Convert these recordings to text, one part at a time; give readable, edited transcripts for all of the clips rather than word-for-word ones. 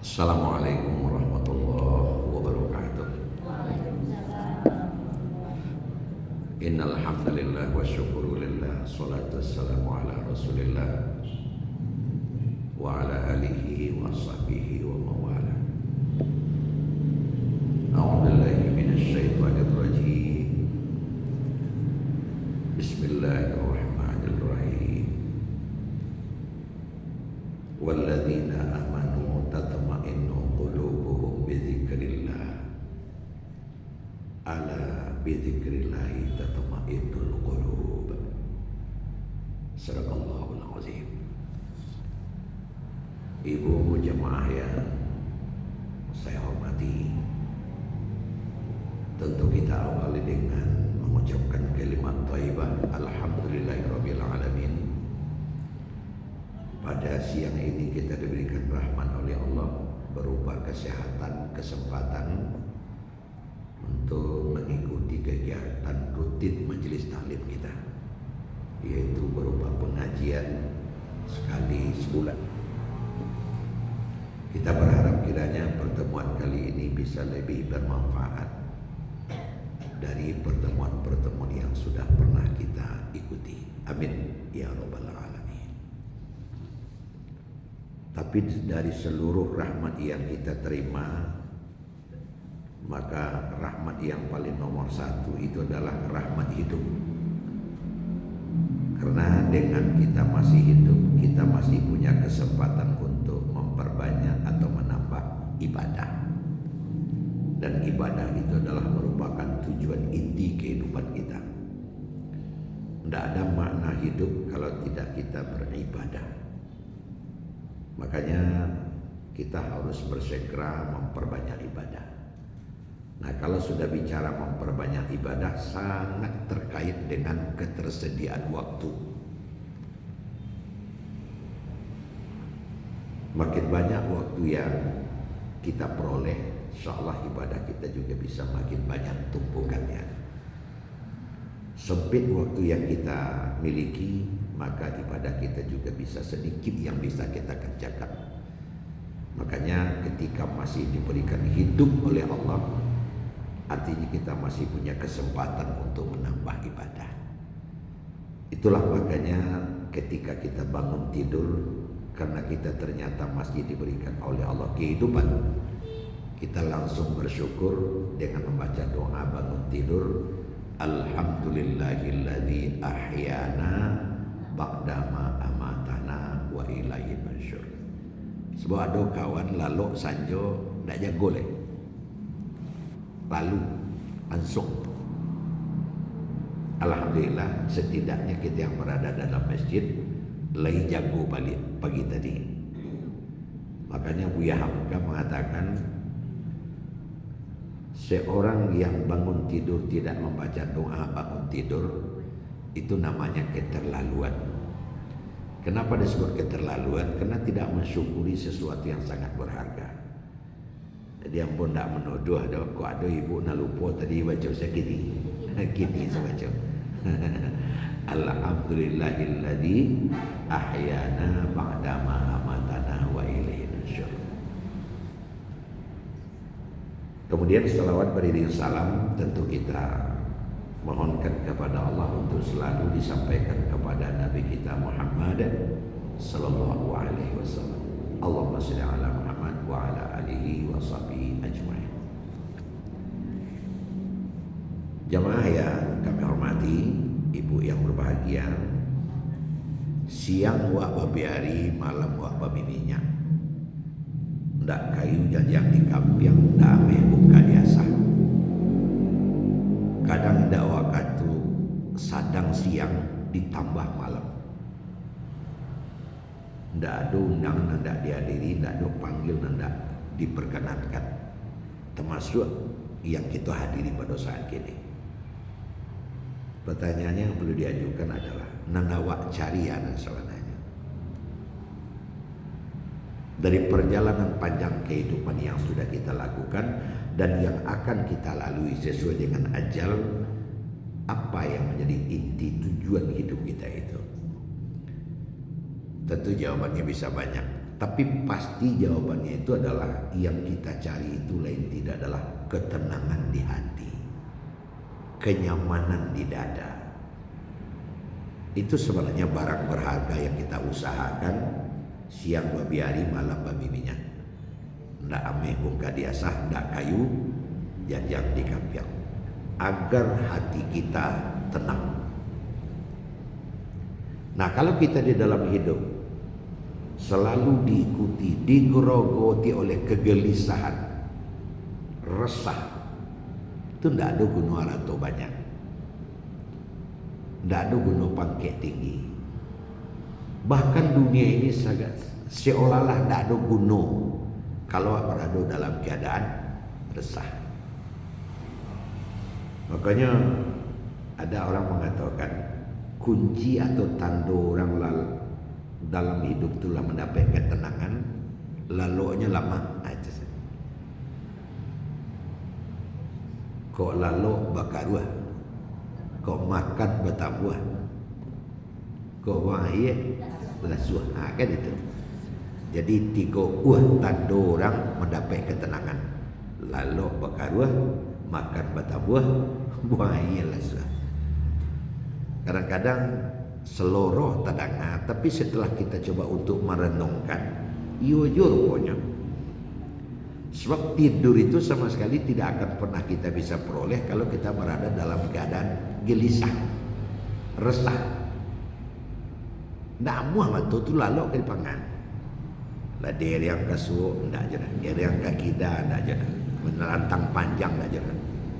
Assalamualaikum warahmatullahi wabarakatuh. Innal hamdalillah wa syukru lillah, salatu wassalamu ala Rasulillah wa ala alihi wa sahbihi wa mawala. A'udzu billahi minasy syaithanir rajim. Bismillahirrahmanirrahim. Walladzina amanu tatma'innu qulubuhum bidzikrillah. Ala bidzikrillahi tatma'innul qulub. Sadaqallahul azim. Ibu jemaah yang saya hormati, tentu kita awali dengan mengucapkan kalimat thayyibah alhamdulillahirabbil alamin. Pada siang ini kita diberikan rahmat oleh Allah berupa kesehatan, kesempatan untuk mengikuti kegiatan rutin majelis taklim kita, yaitu berupa pengajian sekali sebulan. Kita berharap kiranya pertemuan kali ini bisa lebih bermanfaat dari pertemuan-pertemuan yang sudah pernah kita ikuti. Amin ya rabbal alamin. Tapi dari seluruh rahmat yang kita terima, maka rahmat yang paling nomor satu itu adalah rahmat hidup. Karena dengan kita masih hidup, kita masih punya kesempatan untuk memperbanyak atau menambah ibadah. Dan ibadah itu adalah merupakan tujuan inti kehidupan kita. Tidak ada makna hidup kalau tidak kita beribadah. Makanya kita harus bersegera memperbanyak ibadah. Nah, kalau sudah bicara memperbanyak ibadah, sangat terkait dengan ketersediaan waktu. Makin banyak waktu yang kita peroleh, insyaallah ibadah kita juga bisa makin banyak tumpukannya. Sempit waktu yang kita miliki, maka ibadah kita juga bisa sedikit yang bisa kita kerjakan. Makanya ketika masih diberikan hidup oleh Allah, artinya kita masih punya kesempatan untuk menambah ibadah. Itulah makanya ketika kita bangun tidur, karena kita ternyata masih diberikan oleh Allah kehidupan, kita langsung bersyukur dengan membaca doa bangun tidur. Alhamdulillahilladzi ahyana ba'dama amatana wa ilaihi nusyur. Sebuah doa kawan lalu sanjo ndak jago leh. Lalu langsung. Alhamdulillah setidaknya kita yang berada dalam masjid lagi jago balik pagi tadi. Makanya Buya Hamka mengatakan, seorang yang bangun tidur tidak membaca doa bangun tidur, itu namanya keterlaluan. Kenapa disebut keterlaluan? Karena tidak mensyukuri sesuatu yang sangat berharga. Dia pun tidak menuduh, kok ada ibu nak lupa tadi baca segini. Gini saya baca. Alhamdulillahilladzi ahyana ba'dama amatana wa ilaihi nusyur. Kemudian selawat beriring salam tentu kita mohonkan kepada Allah untuk selalu disampaikan kepada Nabi kita Muhammad sallallahu alaihi wasallam. Allahumma shalli ala Muhammad wa ala alihi wa sahbihi ajmain. Jamaah yang kami hormati, ibu yang berbahagia, siang wak babiari, malam wak babininya. Ndak kayu jajang di kampiang, ndak ame buka diasah. Kadang ndak waktu sadang siang ditambah malam. Ndak ada undang, ndak dihadiri, ndak ada panggil, ndak diperkenankan. Termasuk yang kita hadiri pada saat ini. Pertanyaannya yang perlu diajukan adalah nangawak carian sebenarnya. Dari perjalanan panjang kehidupan yang sudah kita lakukan dan yang akan kita lalui sesuai dengan ajal, apa yang menjadi inti tujuan hidup kita itu? Tentu jawabannya bisa banyak. Tapi pasti jawabannya itu adalah yang kita cari itu lain tidak adalah ketenangan di hati, kenyamanan di dada. Itu sebenarnya barang berharga yang kita usahakan siang babi hari, malam babi minyak. Ndak ame bungka diasah, ndak kayu janjang di kampiang, agar hati kita tenang. Nah, kalau kita di dalam hidup selalu diikuti, digerogoti oleh kegelisahan, resah, itu ndak ada guna atau banyak, ndak ada guna pangkat tinggi. Bahkan dunia ini sangat seolah-olah ndak ada guna kalau berada dalam keadaan resah. Makanya ada orang mengatakan kunci atau tanda orang dalam hidup itulah mendapat ketenangan, lalunya lama aja. Kok lalu bakar buah, kok makan bertambah, kok wahai berasuh, kan itu. Jadi 3 tanda orang mendapat ketenangan: lalu bakar buah, makan bertambah, wahai berasuh. Kadang-kadang seluruh tadanga, tapi setelah kita coba untuk merenungkan, iyo rupanya. Sebab tidur itu sama sekali tidak akan pernah kita bisa peroleh kalau kita berada dalam keadaan gelisah, resah. Ndak muah matu tu lalu ke pangan. Lah dari yang kasuk ndak jera, dari yang kakida ndak jera, menelantang panjang ndak jera,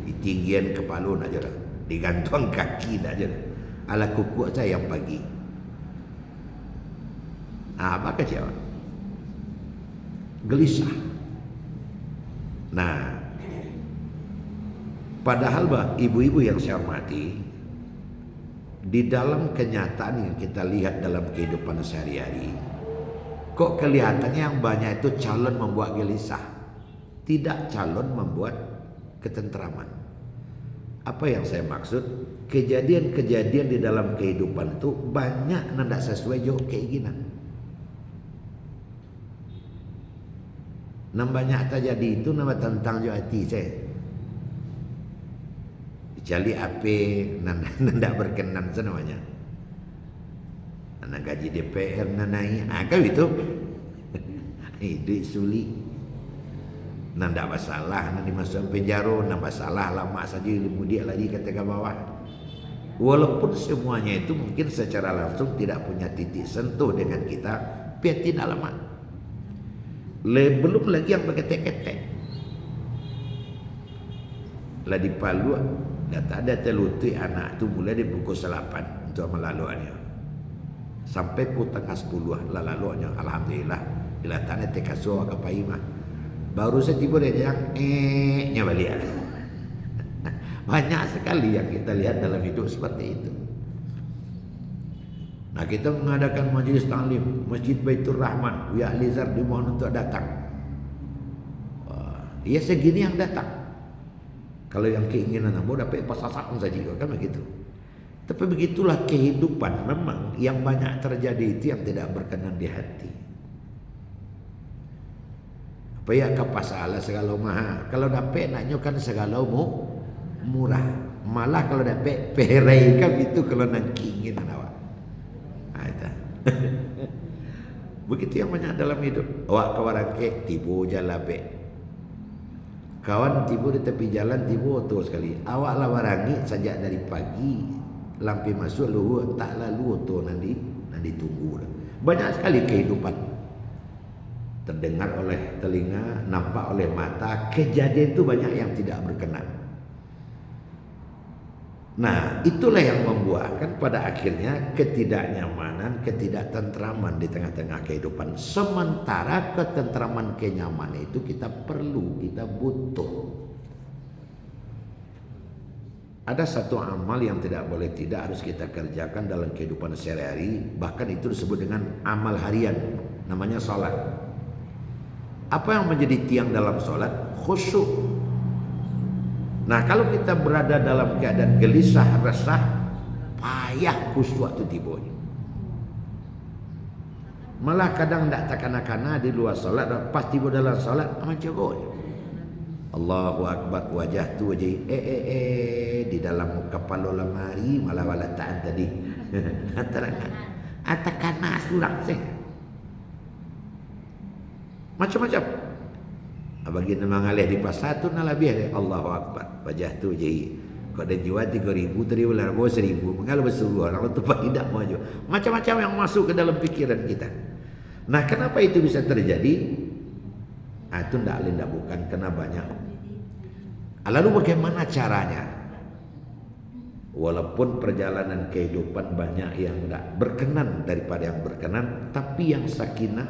ditinggian kepala ndak jera, digantung kaki ndak jera. Ala kuku saya yang pagi. Apa kecewa? Gelisah. Nah, padahal ibu-ibu yang saya hormati, di dalam kenyataan yang kita lihat dalam kehidupan sehari-hari, kok kelihatannya yang banyak itu calon membuat gelisah, tidak calon membuat ketentraman. Apa yang saya maksud? Kejadian-kejadian di dalam kehidupan itu banyak tidak sesuai jo keinginan. Banyak terjadi itu nama tentang jo hati saya. Kecuali apa nanda berkenan namanya. Anak gaji DPR naik, kan itu. Itu sulit. Nanda masalah, nanti masuk penjara, nanda masalah lama saja ilmu dia lagi kata ke bawah. Walaupun semuanya itu mungkin secara langsung tidak punya titik sentuh dengan kita, tapi tidak lama. Belum lagi yang berketek-ketek. Lah di Palu, data ada telutui anak tu mulai di pukul 8 untuk melaluannya. Sampai pukul tengah 10 lah laluannya. Alhamdulillah, bila tanya tekasuh ke Paimah. Baru saya tiba dia yang nya balik. Banyak sekali yang kita lihat dalam hidup seperti itu. Nah, kita mengadakan majlis taklim Masjid Baitur Rahman, Buya Alizar dimohon untuk datang. Ya segini yang datang. Kalau yang keinginan ambo dapat pas-pasan saja kan begitu. Tapi begitulah kehidupan, memang yang banyak terjadi itu yang tidak berkenan di hati. Paya kapasala segala mahal. Kalau dapat naknya kan segala murah. Malah kalau dapat perai kan itu kalau nak keinginan awak. Ada. Begitu yang banyak dalam hidup. Awak kawan ke tibu jalan be. Kawan tibu di tepi jalan tibu tu sekali. Awak lah warangi sejak dari pagi lampi masuk luhur tak lalu tu nanti tunggu. Banyak sekali kehidupan. Terdengar oleh telinga, nampak oleh mata, kejadian itu banyak yang tidak berkenan. Nah, itulah yang membuahkan pada akhirnya ketidaknyamanan, ketidaktentraman di tengah-tengah kehidupan. Sementara ketentraman, kenyamanan itu kita perlu, kita butuh. Ada satu amal yang tidak boleh tidak harus kita kerjakan dalam kehidupan sehari-hari. Bahkan itu disebut dengan amal harian, namanya sholat. Apa yang menjadi tiang dalam sholat? Khusyuk. Nah, kalau kita berada dalam keadaan gelisah, resah, payah khusyuk itu tiba. Malah kadang tak takana-kana di luar solat, pas tiba dalam solat macam gol. Allahu Akbar, wajah tu wajah di dalam kepala lemari malah walataan tadi. Antara atakana surang sih. Macam-macam. Bagi nama ngalih di pasar tu nak lebih Allahu Akbar, wajah tu wajah. Kau ada jual 3,000 tadi ular bawa 1,000. Mengalah bersuruh orang tu tidak maju. Macam-macam yang masuk ke dalam pikiran kita. Nah, kenapa itu bisa terjadi? Itu tidak bukan kena banyak. Lalu bagaimana caranya? Walaupun perjalanan kehidupan banyak yang tidak berkenan daripada yang berkenan, tapi yang sakinah,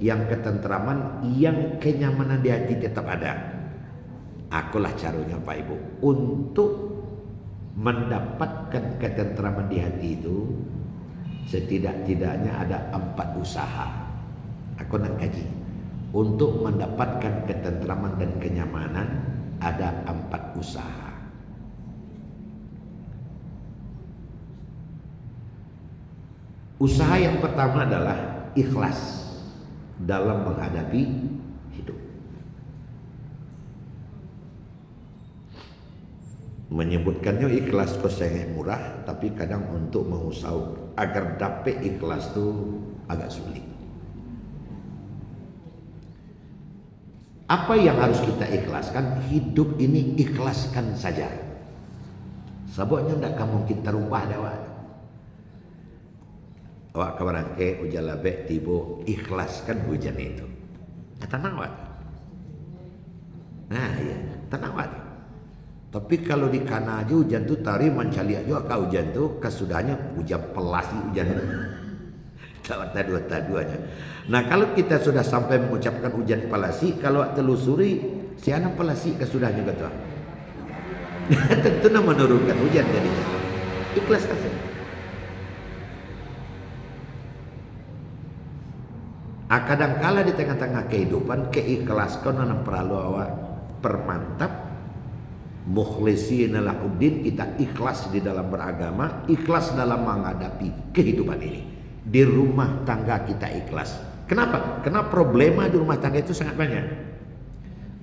yang ketentraman, yang kenyamanan di hati tetap ada. Akulah caranya Pak Ibu untuk mendapatkan ketentraman di hati itu. Setidak-tidaknya ada 4 usaha. Aku nak kaji. Untuk mendapatkan ketentraman dan kenyamanan ada 4 usaha. Usaha yang pertama adalah ikhlas dalam menghadapi hidup. Menyebutkannya ikhlas kok sangat murah, tapi kadang untuk mengusau agar dapat ikhlas tu agak sulit. Apa yang harus kita ikhlaskan? Hidup ini ikhlaskan saja. Sebabnya tidak kamu kita rubah dah. Awak kabarang ke hujan labek tiba, ikhlaskan hujan itu. Tenang awak. Nah ya, tenang awak. Tapi kalau di kana aja hujan tu tari mencali aja ke hujan tu kesudahnya hujan pelasi hujan. Tak dua-duanya. Nah, kalau kita sudah sampai mengucapkan hujan pelasi, kalau telusuri siapa pelasi kesudahnya kata. Tentu nak menurunkan hujan jadinya. Ikhlas saja. Kadang-kala di tengah-tengah kehidupan keikhlasan yang perlu awak permantap. Mukhlisina lahuddin, kita ikhlas di dalam beragama, ikhlas dalam menghadapi kehidupan ini. Di rumah tangga kita ikhlas. Kenapa? Karena problema di rumah tangga itu sangat banyak.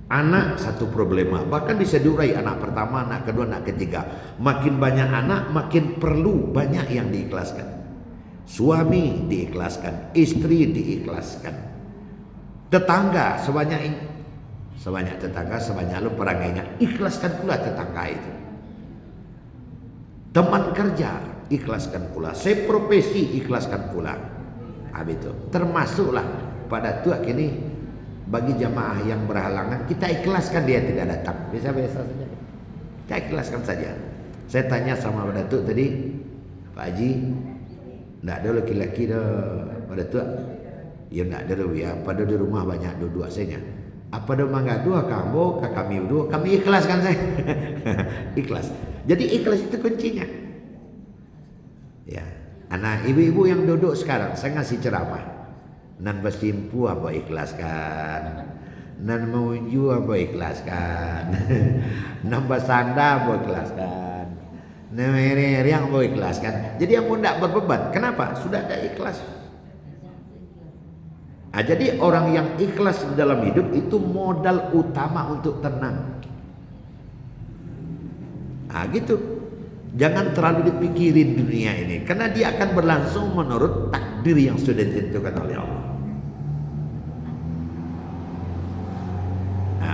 Anak satu problema, bahkan bisa diurai anak pertama, anak kedua, anak ketiga. Makin banyak anak, makin perlu banyak yang diikhlaskan. Suami diikhlaskan, istri diikhlaskan, tetangga sebanyak tetangga, sebanyak lu perangainya, ikhlaskan pula tetangga itu. Teman kerja, ikhlaskan pula. Seprofesi, ikhlaskan pula. Itu termasuklah pada tua kini bagi jamaah yang berhalangan, kita ikhlaskan dia tidak datang. Biasa-biasa saja. Kita ikhlaskan saja. Saya tanya sama pada tua tadi, Pak Haji, tidak ada laki-laki dah pada tua. Ya tidak ada ya. Pada di rumah banyak dua-dua saja. Apa ada mangga dua kamu, kami dua, kami ikhlaskan saya. Ikhlas. Jadi ikhlas itu kuncinya. Ya, anak ibu-ibu yang duduk sekarang, saya ngasih ceramah. Nan bersimpu apa ikhlaskan, nan mengunju apa ikhlaskan, nan bersandar apa ikhlaskan, nan meriang apa ikhlaskan. Jadi yang pun tidak berbeban. Kenapa? Sudah ada ikhlas. Jadi orang yang ikhlas dalam hidup itu modal utama untuk tenang. Gitu. Jangan terlalu dipikirin dunia ini, karena dia akan berlangsung menurut takdir yang sudah ditentukan oleh Allah.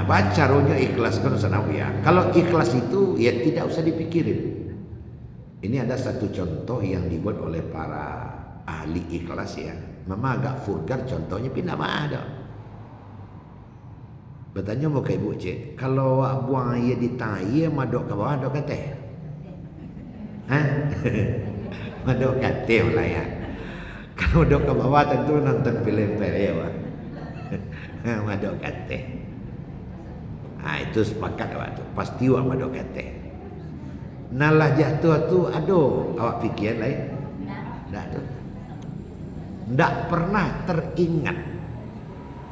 Baca rohnya ikhlaskan sanawiyah. Kalau ikhlas itu ya tidak usah dipikirin. Ini ada satu contoh yang dibuat oleh para ahli ikhlas ya. Mama agak vulgar contohnya, pindah ada. Bertanya mau ke ibu cik, kalau buang air di tai, madok ke bawah, madok ke teh? Madok ke teh lah ya. Kalau madok ke bawah tentu nonton film ya. Madok ke teh. Itu sepakat waktu. Pasti wak madok ke teh. Nalah jatuh tu, aduh, awak fikir lain? Tak ada. Tak pernah teringat.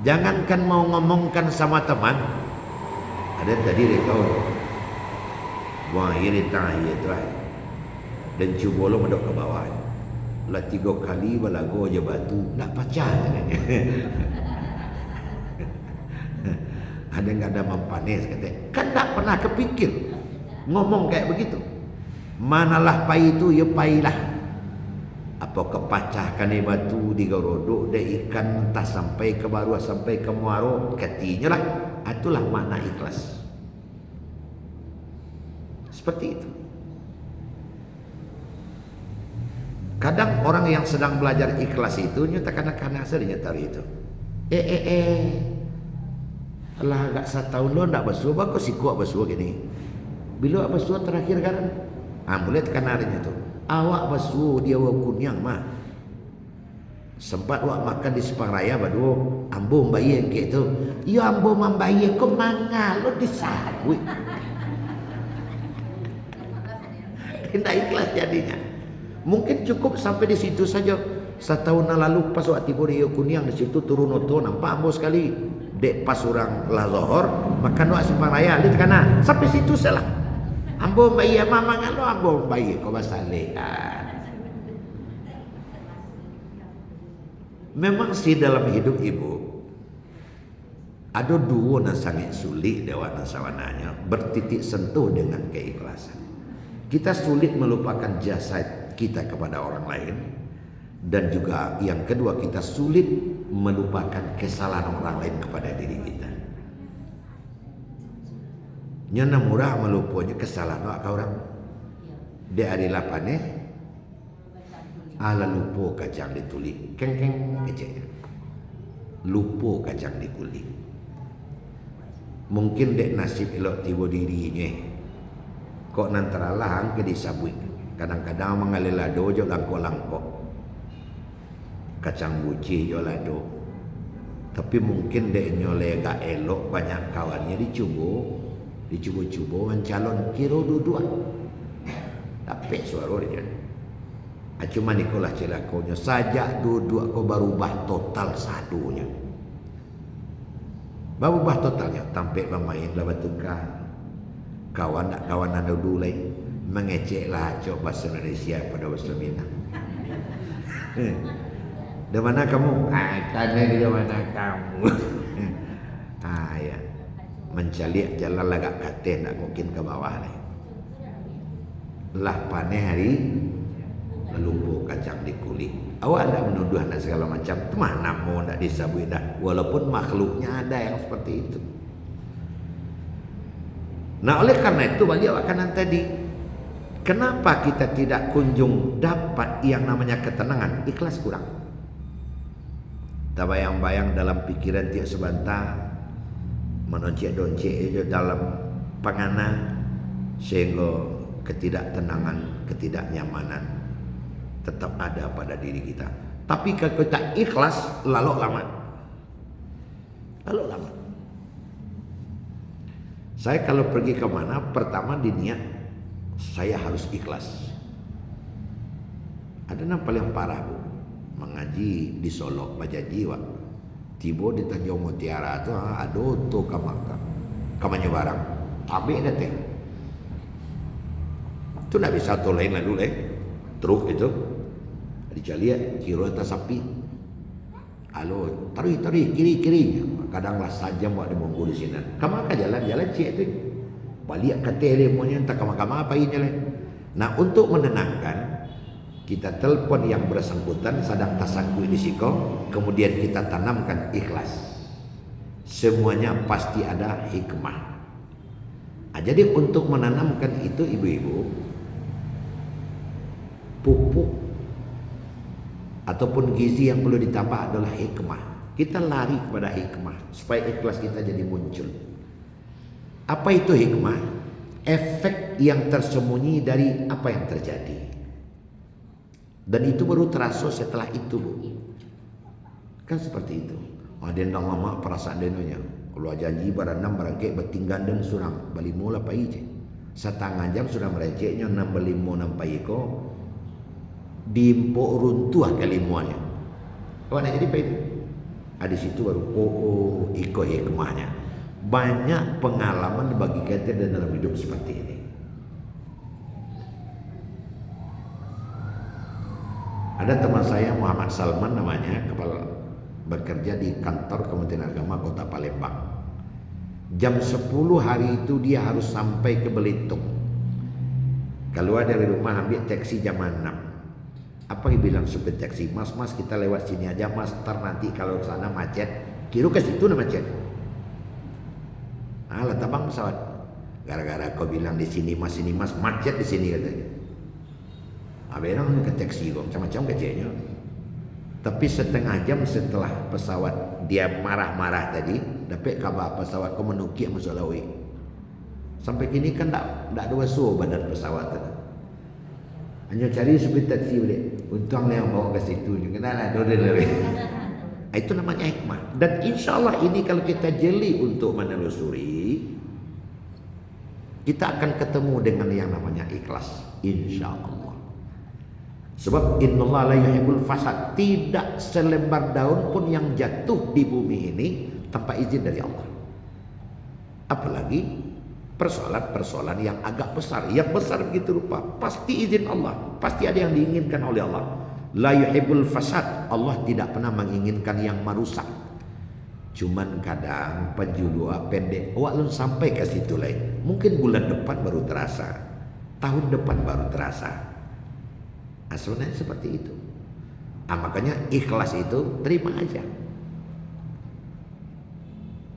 Jangankan mau ngomongkan sama teman. Ada tadi dia kau buang air di tangan itu dan cuba lo madok ke bawah. Lah 3 kali balago aja batu, nak pecah katanya. Ada nggak ada mampanes katanya. Kan tak pernah kepikir ngomong kayak begitu. Manalah pai itu ya pailah. Apa kepacahkan batu di garodok dan ikan entah sampai ke baru sampai ke muaro katinya lah. Itulah makna ikhlas. Seperti itu. Kadang orang yang sedang belajar ikhlas itu nyata kanak-kanak sering nyetar itu. Alah agak 1 tahun lo ndak basuh, bagus sih kuat basuh gini. Bila basuh terakhir kan? Mulai tekan harinya tu. Awak basuh dia kunyang mah. Sempat wak makan di Sepang Raya badu ambo bayi yang kayak tu. Ya ambo mambayi ko mangal lo disabui. Tidak ikhlas jadinya. Mungkin cukup sampai di situ saja. 1 tahun lalu pas waktu tiba di Kunyang di situ turun oto nampak ambo sekali. Dek pas orang lah Zohor makan wak Sepang Raya lihat kana sampai situ salah. Ambo bayi mama ngalo ambo bayi ko basale. Memang sih dalam hidup ibu ada 2 yang sangat sulit dewa nasawananya bertitik sentuh dengan keikhlasan. Kita sulit melupakan jasa kita kepada orang lain, dan juga yang kedua kita sulit melupakan kesalahan orang lain kepada diri kita. Nyana murah melupanya kesalahan orang. Dia ada lapane ala lupo kacang dituli keng keceknya. Lupo kacang dikuli. Mungkin dek nasib elok tiba dirinya. Kok nantara lahang ke disabui. Kadang-kadang mengalir lado jo langkok-langkok. Kacang buci jo lado. Tapi mungkin dek nyole gak elok banyak kawannya dicubo-cubo mencalon kiro duduk. Tapi suara dia. Cuma nikolah celakonya saja duduk kau berubah total sadunya. Berubah totalnya tampil bermain lawan tukar. Kawan nak kawan anda dulu mengeceklah cok bahasa Indonesia pada bahasa Minang. Di mana kamu? Tanya di mana kamu? Ya. Mencaliak jalan lagak kate nak mungkin ke bawah ni. Lah paneh hari lumpuh kacang di kulit. Awak tak menuduh anak segala macam. Tu mana mau nak disabui dah. Walaupun makhluknya ada yang seperti itu. Nah oleh karena itu balik awak kanan tadi. Kenapa kita tidak kunjung dapat yang namanya ketenangan? Ikhlas kurang. Tak bayang-bayang dalam pikiran tiap sebentar menoncek-doncek dalam pangana sehingga ketidaktenangan, ketidaknyamanan tetap ada pada diri kita. Tapi kalau kita ikhlas lalu lama. Saya kalau pergi ke mana pertama diniat saya harus ikhlas. Ada yang paling parah bu, mengaji di Solo baca jiwa. Tiba di Tanjung Mutiara tu aduh tu kamanya barang. Tapi ada teh. Tu nak bisa tolain lalu truk itu. Dicalia kira atas sapi. Halo, tarik kiri. Kadanglah saja buat di monggo di sini. Kamu akan jalan cek tu. Balik kata lemonya entah kama apa ini lah. Nah, untuk menenangkan kita telpon yang bersangkutan sedang tersangkut di siko, kemudian kita tanamkan ikhlas. Semuanya pasti ada hikmah. Jadi untuk menanamkan itu ibu-ibu, pupuk ataupun gizi yang perlu ditambah adalah hikmah. Kita lari kepada hikmah supaya ikhlas kita jadi muncul. Apa itu hikmah? Efek yang tersembunyi dari apa yang terjadi. Dan itu baru terasa setelah itu bu. Kan seperti itu. Dia nak mama perasaan denonya. Kalau janji baranam barangkali bertinggan dan surang bali mula pai je. 1/2 jam sudah mereceknya 65 nampai ko. Dimpok runtuh kalimuannya. Nak jadi pai. Di situ baru iko hikmahnya. Banyak pengalaman bagi kita dalam hidup seperti ini. Ada teman saya Muhammad Salman namanya, kepala bekerja di kantor Kementerian Agama Kota Palembang. Jam 10 hari itu dia harus sampai ke Belitung. Keluar dari rumah ambil taksi jam 6. Apa yang bilang supir taksi? Mas kita lewat sini aja mas, ntar nanti kalau ke sana macet. Kira ke situ nama macet. Alah tabang pesawat. Gara-gara kau bilang di sini mas macet di sini katanya. Aberang ke taksi kok macam-macam kecilnya. Tapi setengah jam setelah pesawat dia marah-marah tadi, dapat kabar pesawat kau menukik masuk laut. Sampai kini kan tak ada wasuh badan pesawat tadi. Hanya cari supir taksi boleh. Untung yang bawa ke situ juga nak lebih. Itu namanya hikmah. Dan insya Allah ini kalau kita jeli untuk menelusuri, kita akan ketemu dengan yang namanya ikhlas. Insya Allah. Sebab innallaha la yuhibbul fasad. Tidak selembar daun pun yang jatuh di bumi ini tanpa izin dari Allah. Apalagi persoalan-persoalan yang agak besar. Yang besar begitu rupa, pasti izin Allah. Pasti ada yang diinginkan oleh Allah. La yuhibbul fasad. Allah tidak pernah menginginkan yang merusak. Cuman kadang penjudua pendek. Awak sampai ke situ lain. Mungkin bulan depan baru terasa. Tahun depan baru terasa. Sebenarnya seperti itu. Makanya ikhlas itu terima aja.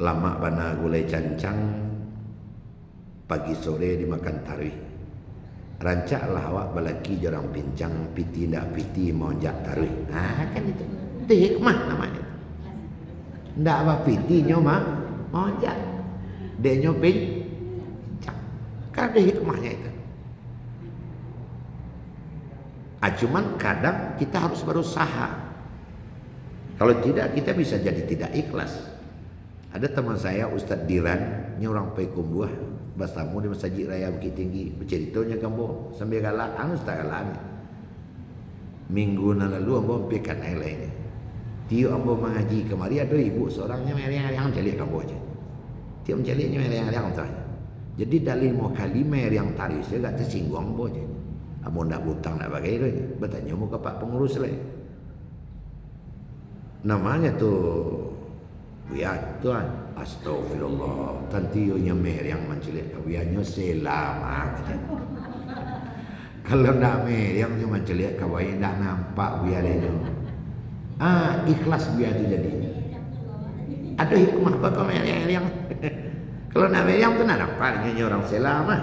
Lama bana gulai cancang, pagi sore dimakan tarawih. Rancaklah awak balaki jarang pincang, piti ndak piti monjak tarawih. Kan itu hikmah namanya. Ndak apa piti nyoma monjak. Dek nyopin. Kan ada hikmahnya itu. Cuman kadang kita harus berusaha. Kalau tidak kita bisa jadi tidak ikhlas. Ada teman saya Ustadz Diran, ini orang Pekumbuah, basamu di Masjid Raya Bukit Tinggi, berceritanya kamu sambil galak, Ustaz galak ni. Minggu lalu ambo pikan lainnya. Tio ambo mengaji kemari ada ibu seorangnya mereng-mereng celik kamu aja. Tio menceliknya mereng-mereng tanya. Jadi dalil mau kalimat yang taris dia gak tersinggung ambo aja. Ambo ndak butang ndak bagai itu, bertanya mau ke Pak Pengurus lain. Namanya tuh biar tuan, astagfirullah, tanti nyemer yang mencelik kawiannya selamat. Kalau ndak mer yang cuma mencelik kawian ndak nampak biar itu. Ikhlas biar itu jadi. Ada hikmah bakal mer yang kalau ndak mer yang tu nak nampaknya orang selamat.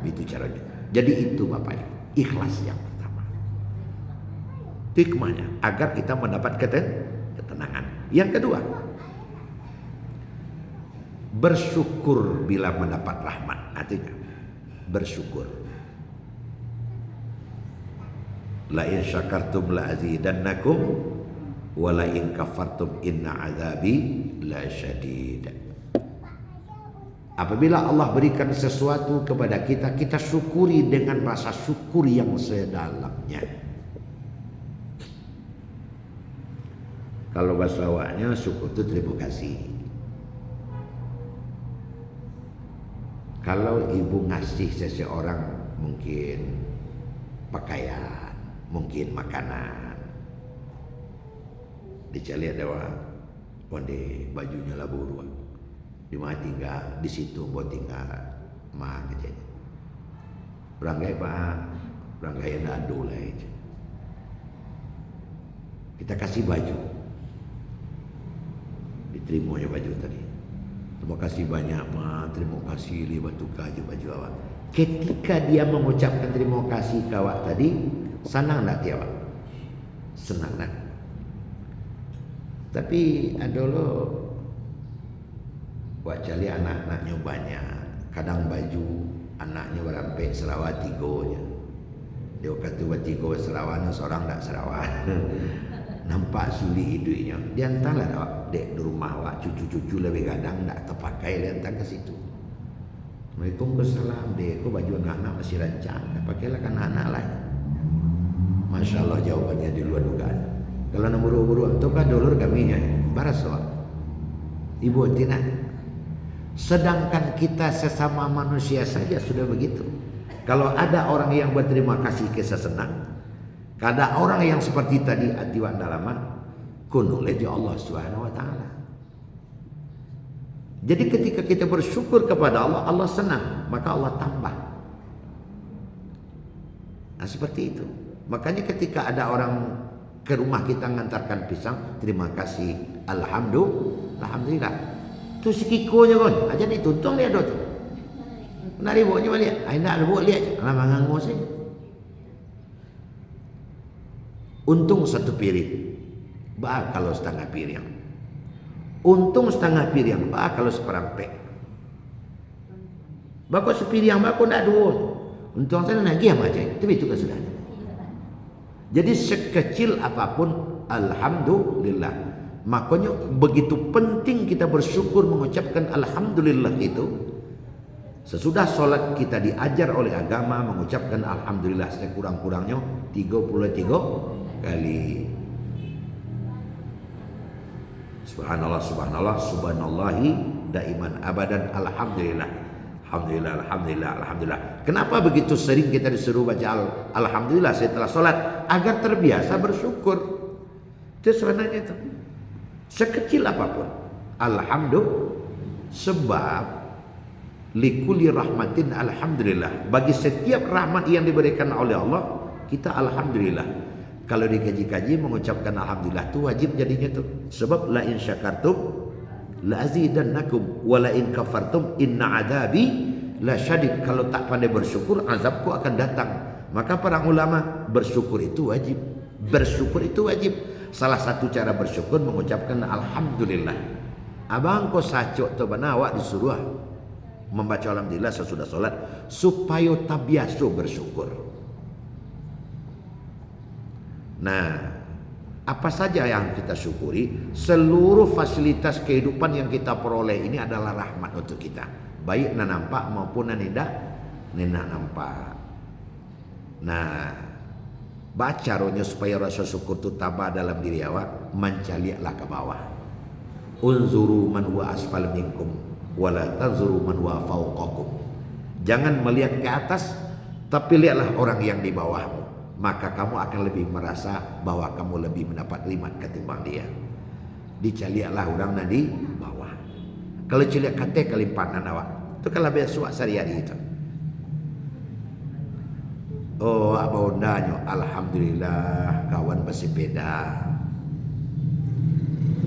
Itu caranya. Jadi itu Bapak Ibu, ikhlas yang pertama. Hikmahnya agar kita mendapat ketenangan. Yang kedua, bersyukur bila mendapat rahmat. Artinya bersyukur. La in syakartum la azidannakum wa la in kafartum inna azabi la syadid. Apabila Allah berikan sesuatu kepada kita, kita syukuri dengan rasa syukur yang sedalamnya. Kalau bahasa awaknya syukur itu terima kasih. Kalau ibu ngasih seseorang mungkin pakaian, mungkin makanan, dicari ada wande bajunya lah buruan. Di mana tinggal di situ buat tinggal mah kecil. Berangkai pak, berangkai ada adu lah itu. Kita kasih baju, diterimanya baju tadi. Terima kasih banyak mah, terima kasih libat tukar baju awak. Ketika dia mengucapkan terima kasih ke awak tadi, senang tak dia awak? Senang tak? Tapi ada lo. Buat cari anak-anaknya banyak. Kadang baju anaknya berampai Sarawak tigonya. Dia kata buat tigo Sarawak seorang tak Sarawak. Nampak sulit hidupnya. Dia hantarlah awak dek di rumah awak cucu-cucu lebih kadang tak terpakai dia hantar ke situ. Waalaikumsalam dek, kau baju anak-anak masih rancang. Pakailah kan anak-anak lain. Masya Allah jawabannya di luar dugaan. Kalau nak buru-buru, tu kan dulur kaminya. Baras awak. Ibu tidak. Sedangkan kita sesama manusia saja sudah begitu. Kalau ada orang yang berterima kasih kita senang. Kada orang yang seperti tadi atiwan dalaman kun oleh Allah Subhanahu wa taala. Jadi ketika kita bersyukur kepada Allah, Allah senang, maka Allah tambah. Nah, seperti itu. Makanya ketika ada orang ke rumah kita ngantarkan pisang, terima kasih, alhamdulillah. Tu si kikonya kon, aja dituntung dia tu. Nari boknya balik, ai nak bok lihat, lama nganggo sih. Untung satu piring, bah kalau setengah piring. Untung setengah piring, bah kalau seperempat. Bako sepiring, bako nak dua. Untung saya nak giam aja, tapi itu kan sudah. Jadi sekecil apapun, alhamdulillah. Makanya begitu penting kita bersyukur mengucapkan alhamdulillah itu. Sesudah sholat kita diajar oleh agama mengucapkan alhamdulillah sekurang-kurangnya 33 kali. Subhanallah, subhanallah, subhanallahi daiman abadan, alhamdulillah. Alhamdulillah. Kenapa begitu sering kita disuruh baca alhamdulillah setelah sholat? Agar terbiasa bersyukur. Itu sebenarnya itu. Sekecil apapun. Alhamdulillah. Sebab likuli rahmatin alhamdulillah. Bagi setiap rahmat yang diberikan oleh Allah, kita alhamdulillah. Kalau dikaji-kaji mengucapkan alhamdulillah itu wajib jadinya tuh. Sebab la in syakartum la azidannakum wa la in kafartum inna adabi la syadid. Kalau tak pandai bersyukur, azabku akan datang. Maka para ulama, bersyukur itu wajib. Bersyukur itu wajib. Salah satu cara bersyukur mengucapkan alhamdulillah. Abang kau sacok tu benar awak disuruh membaca alhamdulillah sesudah solat supaya tabiasa bersyukur. Nah, apa saja yang kita syukuri, seluruh fasilitas kehidupan yang kita peroleh ini adalah rahmat untuk kita. Baik na nampak maupun na tidak nampak. Nah, baca rohnya supaya rasa syukur itu tambah dalam diri awak, mencaliaklah ke bawah. Unzuru man huwa asfal minkum wala tanzuru man huwa fawqakum. Jangan melihat ke atas, tapi lihatlah orang yang di bawahmu. Maka kamu akan lebih merasa bahwa kamu lebih mendapat nikmat ketimbang dia. Dicaliaklah orang di bawah. Kalau ciliak kate kelimpanan awak, itu kalau besok sehari-hari itu. Oh, abah undanya, alhamdulillah kawan bersepeda.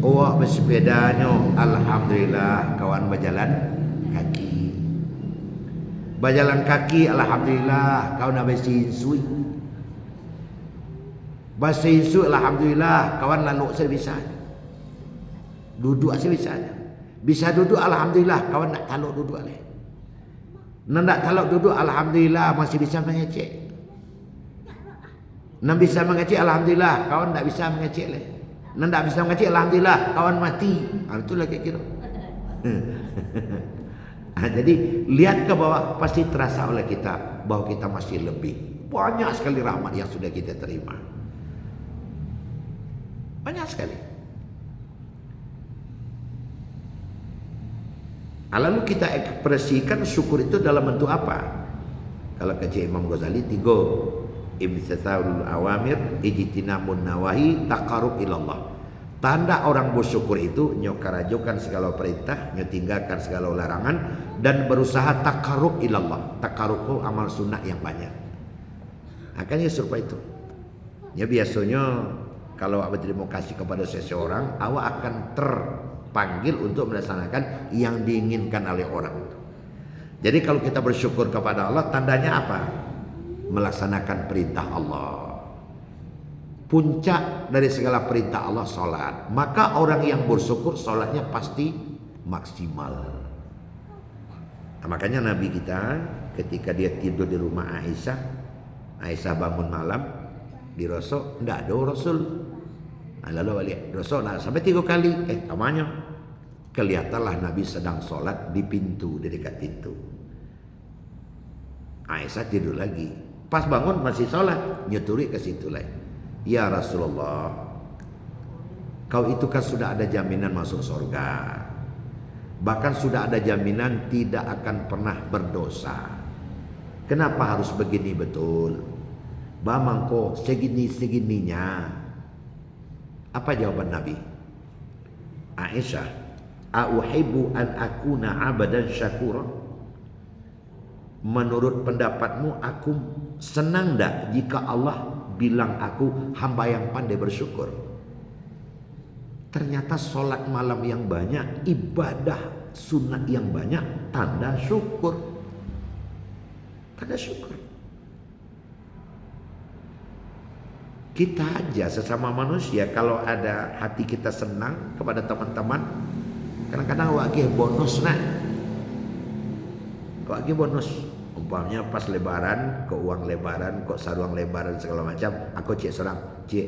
Oh, bersepedanya, alhamdulillah kawan berjalan kaki. Berjalan kaki, alhamdulillah kawan nak bersinsui. Bahasa isu alhamdulillah kawan lalu sebisa. Duduk sebisanya. Bisa duduk alhamdulillah kawan nak taluk duduk leh. Nak taluk duduk alhamdulillah masih bisa mengecek. Nak bisa mengecek alhamdulillah kawan tak bisa mengecek leh. Nak tak bisa mengecek alhamdulillah kawan mati. Itu lagi kira. Jadi lihat ke bawah pasti terasa oleh kita bahwa kita masih lebih. Banyak sekali rahmat yang sudah kita terima. Banyak sekali. Lalu kita ekspresikan syukur itu dalam bentuk apa? Kalau kata Imam Ghazali 3, imtithalul awamir, ijtinamun nawahi, taqarrub ilallah. Tanda orang bersyukur itu nyokarajokan segala perintah, nyotinggalkan segala larangan, dan berusaha taqarrub ilallah. Taqarrub itu amal sunnah yang banyak. Makanya serupa itu. Ya biasanya kalau awak berterima kasih kepada seseorang, awak akan terpanggil untuk melaksanakan yang diinginkan oleh orang. Jadi kalau kita bersyukur kepada Allah, tandanya apa? Melaksanakan perintah Allah. Puncak dari segala perintah Allah salat. Maka orang yang bersyukur salatnya pasti maksimal. Nah, makanya Nabi kita ketika dia tidur di rumah Aisyah bangun malam di Rasul, tidak ada Rasul. Lalu balik Rasul sampai 3 kali. Namanya kelihatanlah Nabi sedang sholat di pintu, di dekat pintu. Aisyah tidur lagi. Pas bangun masih sholat, nyeturi ke situ lagi. Ya Rasulullah, kau itu kan sudah ada jaminan masuk surga. Bahkan sudah ada jaminan tidak akan pernah berdosa. Kenapa harus begini betul? Bamangko segini-segininya. Apa jawaban Nabi? Aisyah, "Auhibbu an akuna 'abdan syakura?" Menurut pendapatmu aku senang tak jika Allah bilang aku hamba yang pandai bersyukur? Ternyata sholat malam yang banyak, ibadah sunat yang banyak, tanda syukur. Tanda syukur. Kita aja sesama manusia kalau ada hati kita senang kepada teman-teman, kadang-kadang wagi bonus nak. Wagi bonus. Umpamanya pas lebaran, kok uang lebaran, kok saruang lebaran segala macam, aku cek serang, cek,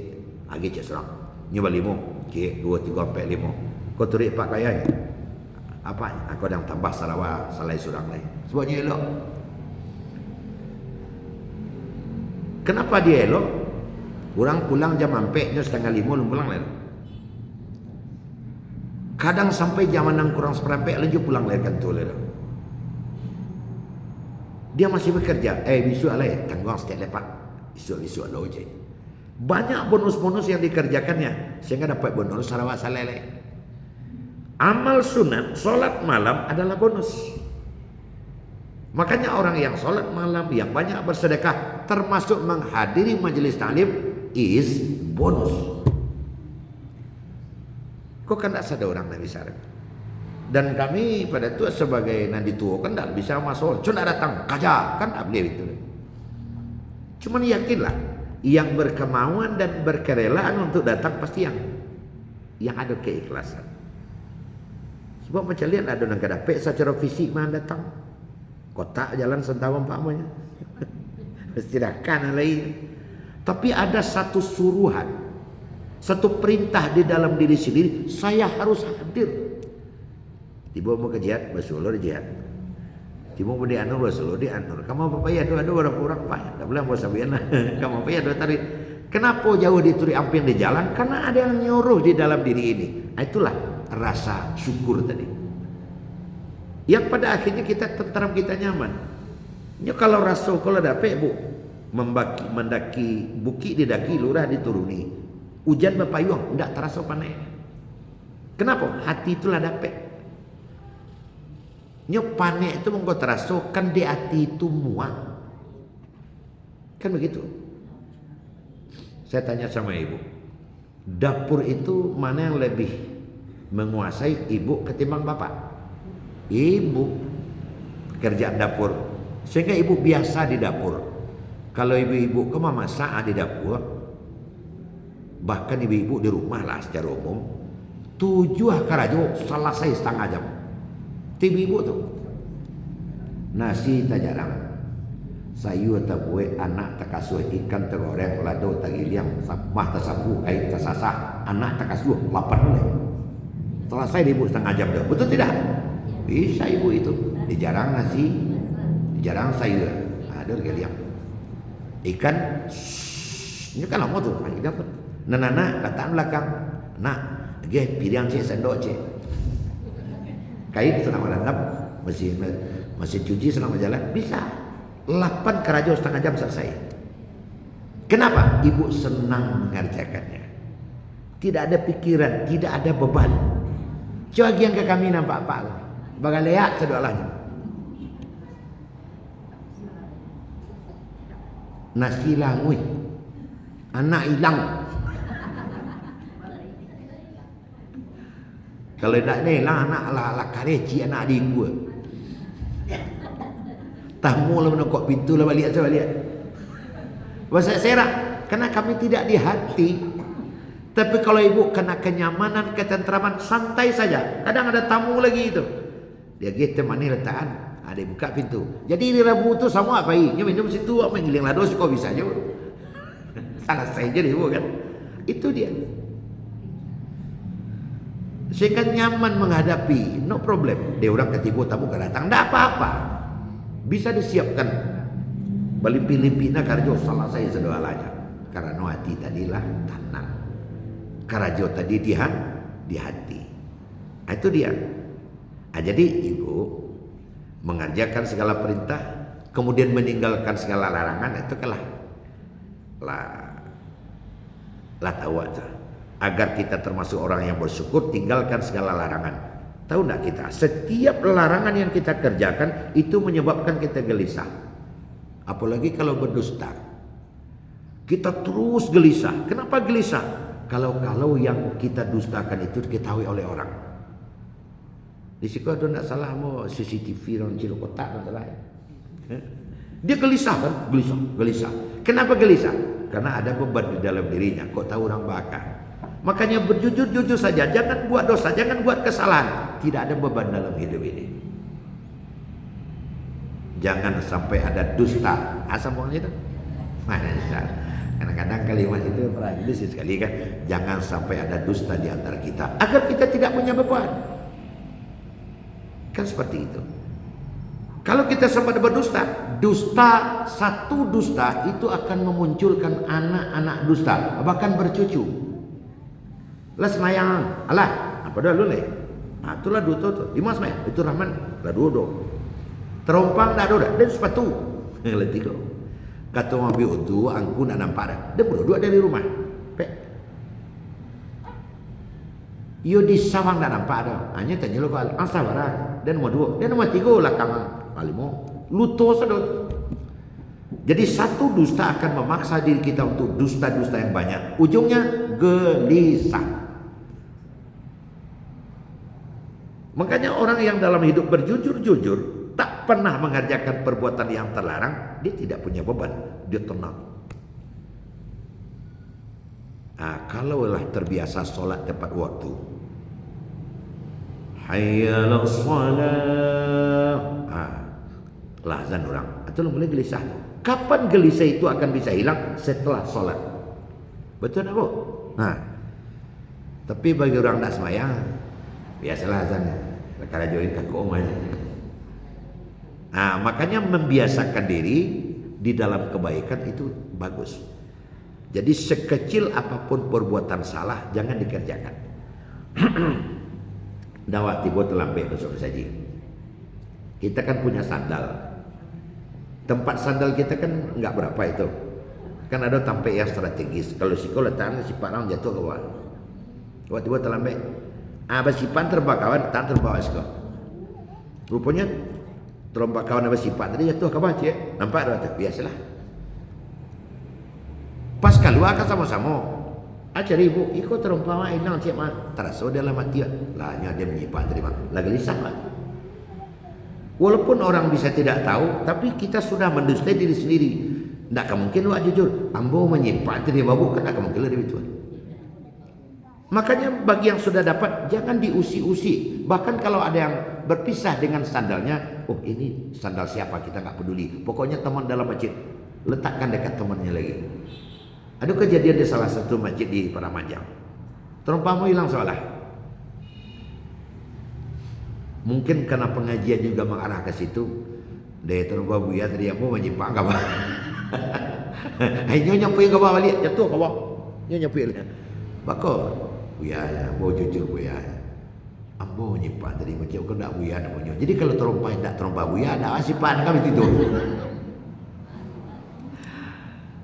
lagi cek serang. Nyoba limo, cek 2, 3, 4, 5. Kau turik pak kaya apa? Aku yang tambah sarawak, salai surang lain. Sebabnya elok. Kenapa dia elok? Orang pulang jam 4, 4:30 belum pulang lain. Kadang sampai jam 6 kurang seperempat lanjut pulang lain kantor lain. Dia masih bekerja. Besok lah tanggung setiap lepak. Besok lah je. Banyak bonus-bonus yang dikerjakannya sehingga dapat bonus sarawak salele. Amal sunat, solat malam adalah bonus. Makanya orang yang solat malam, yang banyak bersedekah, termasuk menghadiri majelis taklim, is bonus. Kok kan tak ada orang Nabi Sarang? Dan kami pada itu sebagai nadi tua kan tak bisa masuk. Cuma datang kaja kan tak boleh itu. Cuman yakinlah yang berkemauan dan berkerelaan untuk datang pasti yang ada keikhlasan. Sebab macam lihat ada orang kadapek secara fisik mana datang. Kotak jalan sentawa umpamanya. Mesti dakan lain. Tapi ada satu suruhan, satu perintah di dalam diri sendiri, saya harus hadir. Tiba mau ke jihad, bersulur jihad. Tiba mau di anur, bersulur di anur. Kamu apa ya? Dua orang pak. Tak boleh mau sabian lah. Kamu apa ya? Dua tarik. Kenapa jauh dituri amping di jalan? Karena ada yang nyuruh di dalam diri ini. Itulah rasa syukur tadi. Yang pada akhirnya kita tenteram, kita nyaman. Ya kalau rasa kalau dapat bu, mendaki bukit didaki, lurah dituruni. Hujan berpayung, tidak terasa panas. Kenapa? Hati itulah dapat. Nyok panik itu mengko terasa kan di hati itu muak. Kan begitu. Saya tanya sama ibu, dapur itu mana yang lebih menguasai, ibu ketimbang bapak? Ibu. Kerjaan dapur. Sehingga ibu biasa di dapur. Kalau ibu-ibu kemana masak di dapur, bahkan ibu-ibu di rumah lah secara umum, 7 karajo selesai setengah jam. Ibu tu nasi tak jarang, sayur tak buat, anak tak kasuh, ikan tergoreng, lado tak giliang, mah tak sapu, kain tak sasah, anak tak kasuh, 8 boleh. Selesai ibu setengah jam dah. Betul tidak? Bisa ibu itu. Dijarang nasi, dijarang sayur, ada giliang. Ikan, ini kan lama tu, nana datang belakang, nak, ge piring cik, sendok cik. Kain selama landap, mesin cuci selama jalan, bisa 8 karajo setengah jam selesai. Kenapa? Ibu senang mengerjakannya. Tidak ada pikiran, tidak ada beban. Coba yang ke kami nampak pak, bagai leak sedoalanya. Nasi langui, anak hilang. Kalau tak ni lah anak lah kareci anak adik gua. Tamu lah menokok pintu lah balik aja balik. Bahasa serak karena kami tidak di hati. Tapi kalau ibu kena kenyamanan, ketentraman, santai saja. Kadang ada tamu lagi itu. Dia gitu mana letakan, ada buka pintu. Jadi di Rabu tu sama apa ini? Minum situ apa giling lado kok bisa aja. Salah saya jadi ibu kan. Itu dia. Sehingga nyaman menghadapi, no problem. Dia orang ketipu tamu gak datang, tidak apa-apa. Bisa disiapkan. Balimpi-limpinya karjo selesai sedoalanya. Karena no hati tadilah tenang. Karajo tadi di hati. Nah, itu dia. Nah, jadi ibu mengerjakan segala perintah, kemudian meninggalkan segala larangan, itu kalah. lah tahu aja. Agar kita termasuk orang yang bersyukur, tinggalkan segala larangan. Tahu enggak kita? Setiap larangan yang kita kerjakan itu menyebabkan kita gelisah. Apalagi kalau berdusta. Kita terus gelisah. Kenapa gelisah? Kalau yang kita dustakan itu diketahui oleh orang. Di situ ada enggak salah mau CCTV orang Cilo Kotak enggak salah. Dia gelisah kan? Gelisah. Kenapa gelisah? Karena ada beban di dalam dirinya. Kok tahu orang bakar? Makanya berjujur-jujur saja, jangan buat dosa, jangan buat kesalahan. Tidak ada beban dalam hidup ini. Jangan sampai ada dusta. Asam pokoknya itu. Kadang-kadang kalimat itu pragis sekali kan. Jangan sampai ada dusta di antara kita, agar kita tidak punya beban. Kan seperti itu. Kalau kita sempat berdusta, satu dusta itu akan memunculkan anak-anak dusta, bahkan bercucu. Lah semayang, alah, apa dah lu leh? Itulah duto tu. Di mas semayang, itu Rahman, lah dua. Terompang dah ada, dan sepatu. Letih lo. Kata orang biu tu, angku nak nampak dah. Dia berdua dari rumah. Yo di sawang dah nampak dah. Hanya tanya lo kalau asal barang. Dan nomor 2, dan nomor 3 lah kamang. Kalimo, luto sedot. Jadi satu dusta akan memaksa diri kita untuk dusta-dusta yang banyak. Ujungnya gelisah. Makanya orang yang dalam hidup berjujur-jujur, tak pernah mengerjakan perbuatan yang terlarang, dia tidak punya beban, dia tenang. Kalaulah terbiasa sholat tepat waktu, hayya 'alas shalah, lah azan orang, atau mulai gelisah. Kapan gelisah itu akan bisa hilang? Setelah sholat. Betul tak, Bu? Tapi bagi orang tak semayang, biasalah azannya. Kalau join ke aja. Makanya membiasakan diri di dalam kebaikan itu bagus. Jadi sekecil apapun perbuatan salah jangan dikerjakan. Dawat tiba terlambat besok saja. Kita kan punya sandal. Tempat sandal kita kan enggak berapa itu. Kan ada tempat yang strategis. Kalau siko letaknya si parang jatuh ke bawah. Tiba-tiba terlambat. Basipan terbakawan, tak terbawa siko. Rupanya terombak kawan basipan tadi jatuh ke bawah, cik. Nampak dah, biasalah. Pas keluar kan sama-sama. Cari ibu, ikut terompama inang cik mah. Terasa dalam mati lah, dia menyimpan terima. Lah gelisah lah. Walaupun orang bisa tidak tahu, tapi kita sudah mendustai diri sendiri. Tak mungkin lu jujur, ambo menyimpan terima babu, kan tak mungkin lebih tua. Makanya bagi yang sudah dapat, jangan diusi-usi. Bahkan kalau ada yang berpisah dengan sandalnya, oh ini sandal siapa, kita tak peduli. Pokoknya teman dalam masjid, letakkan dekat temannya lagi. Ada kejadian di salah satu masjid di Paramanjang. Terompamu hilang seolah. Mungkin karena pengajian juga mengarah ke situ. Dia terubah buya tadi aku menyimpan kabar. Nyonya punya kabar balik jatuh kabar. Nyonya punya. Bako buya ya, mau jujur buya. Ambo menyimpan tadi macam kau nak buya nak punya. Jadi kalau terompah tak terompah buya ada simpan kami itu.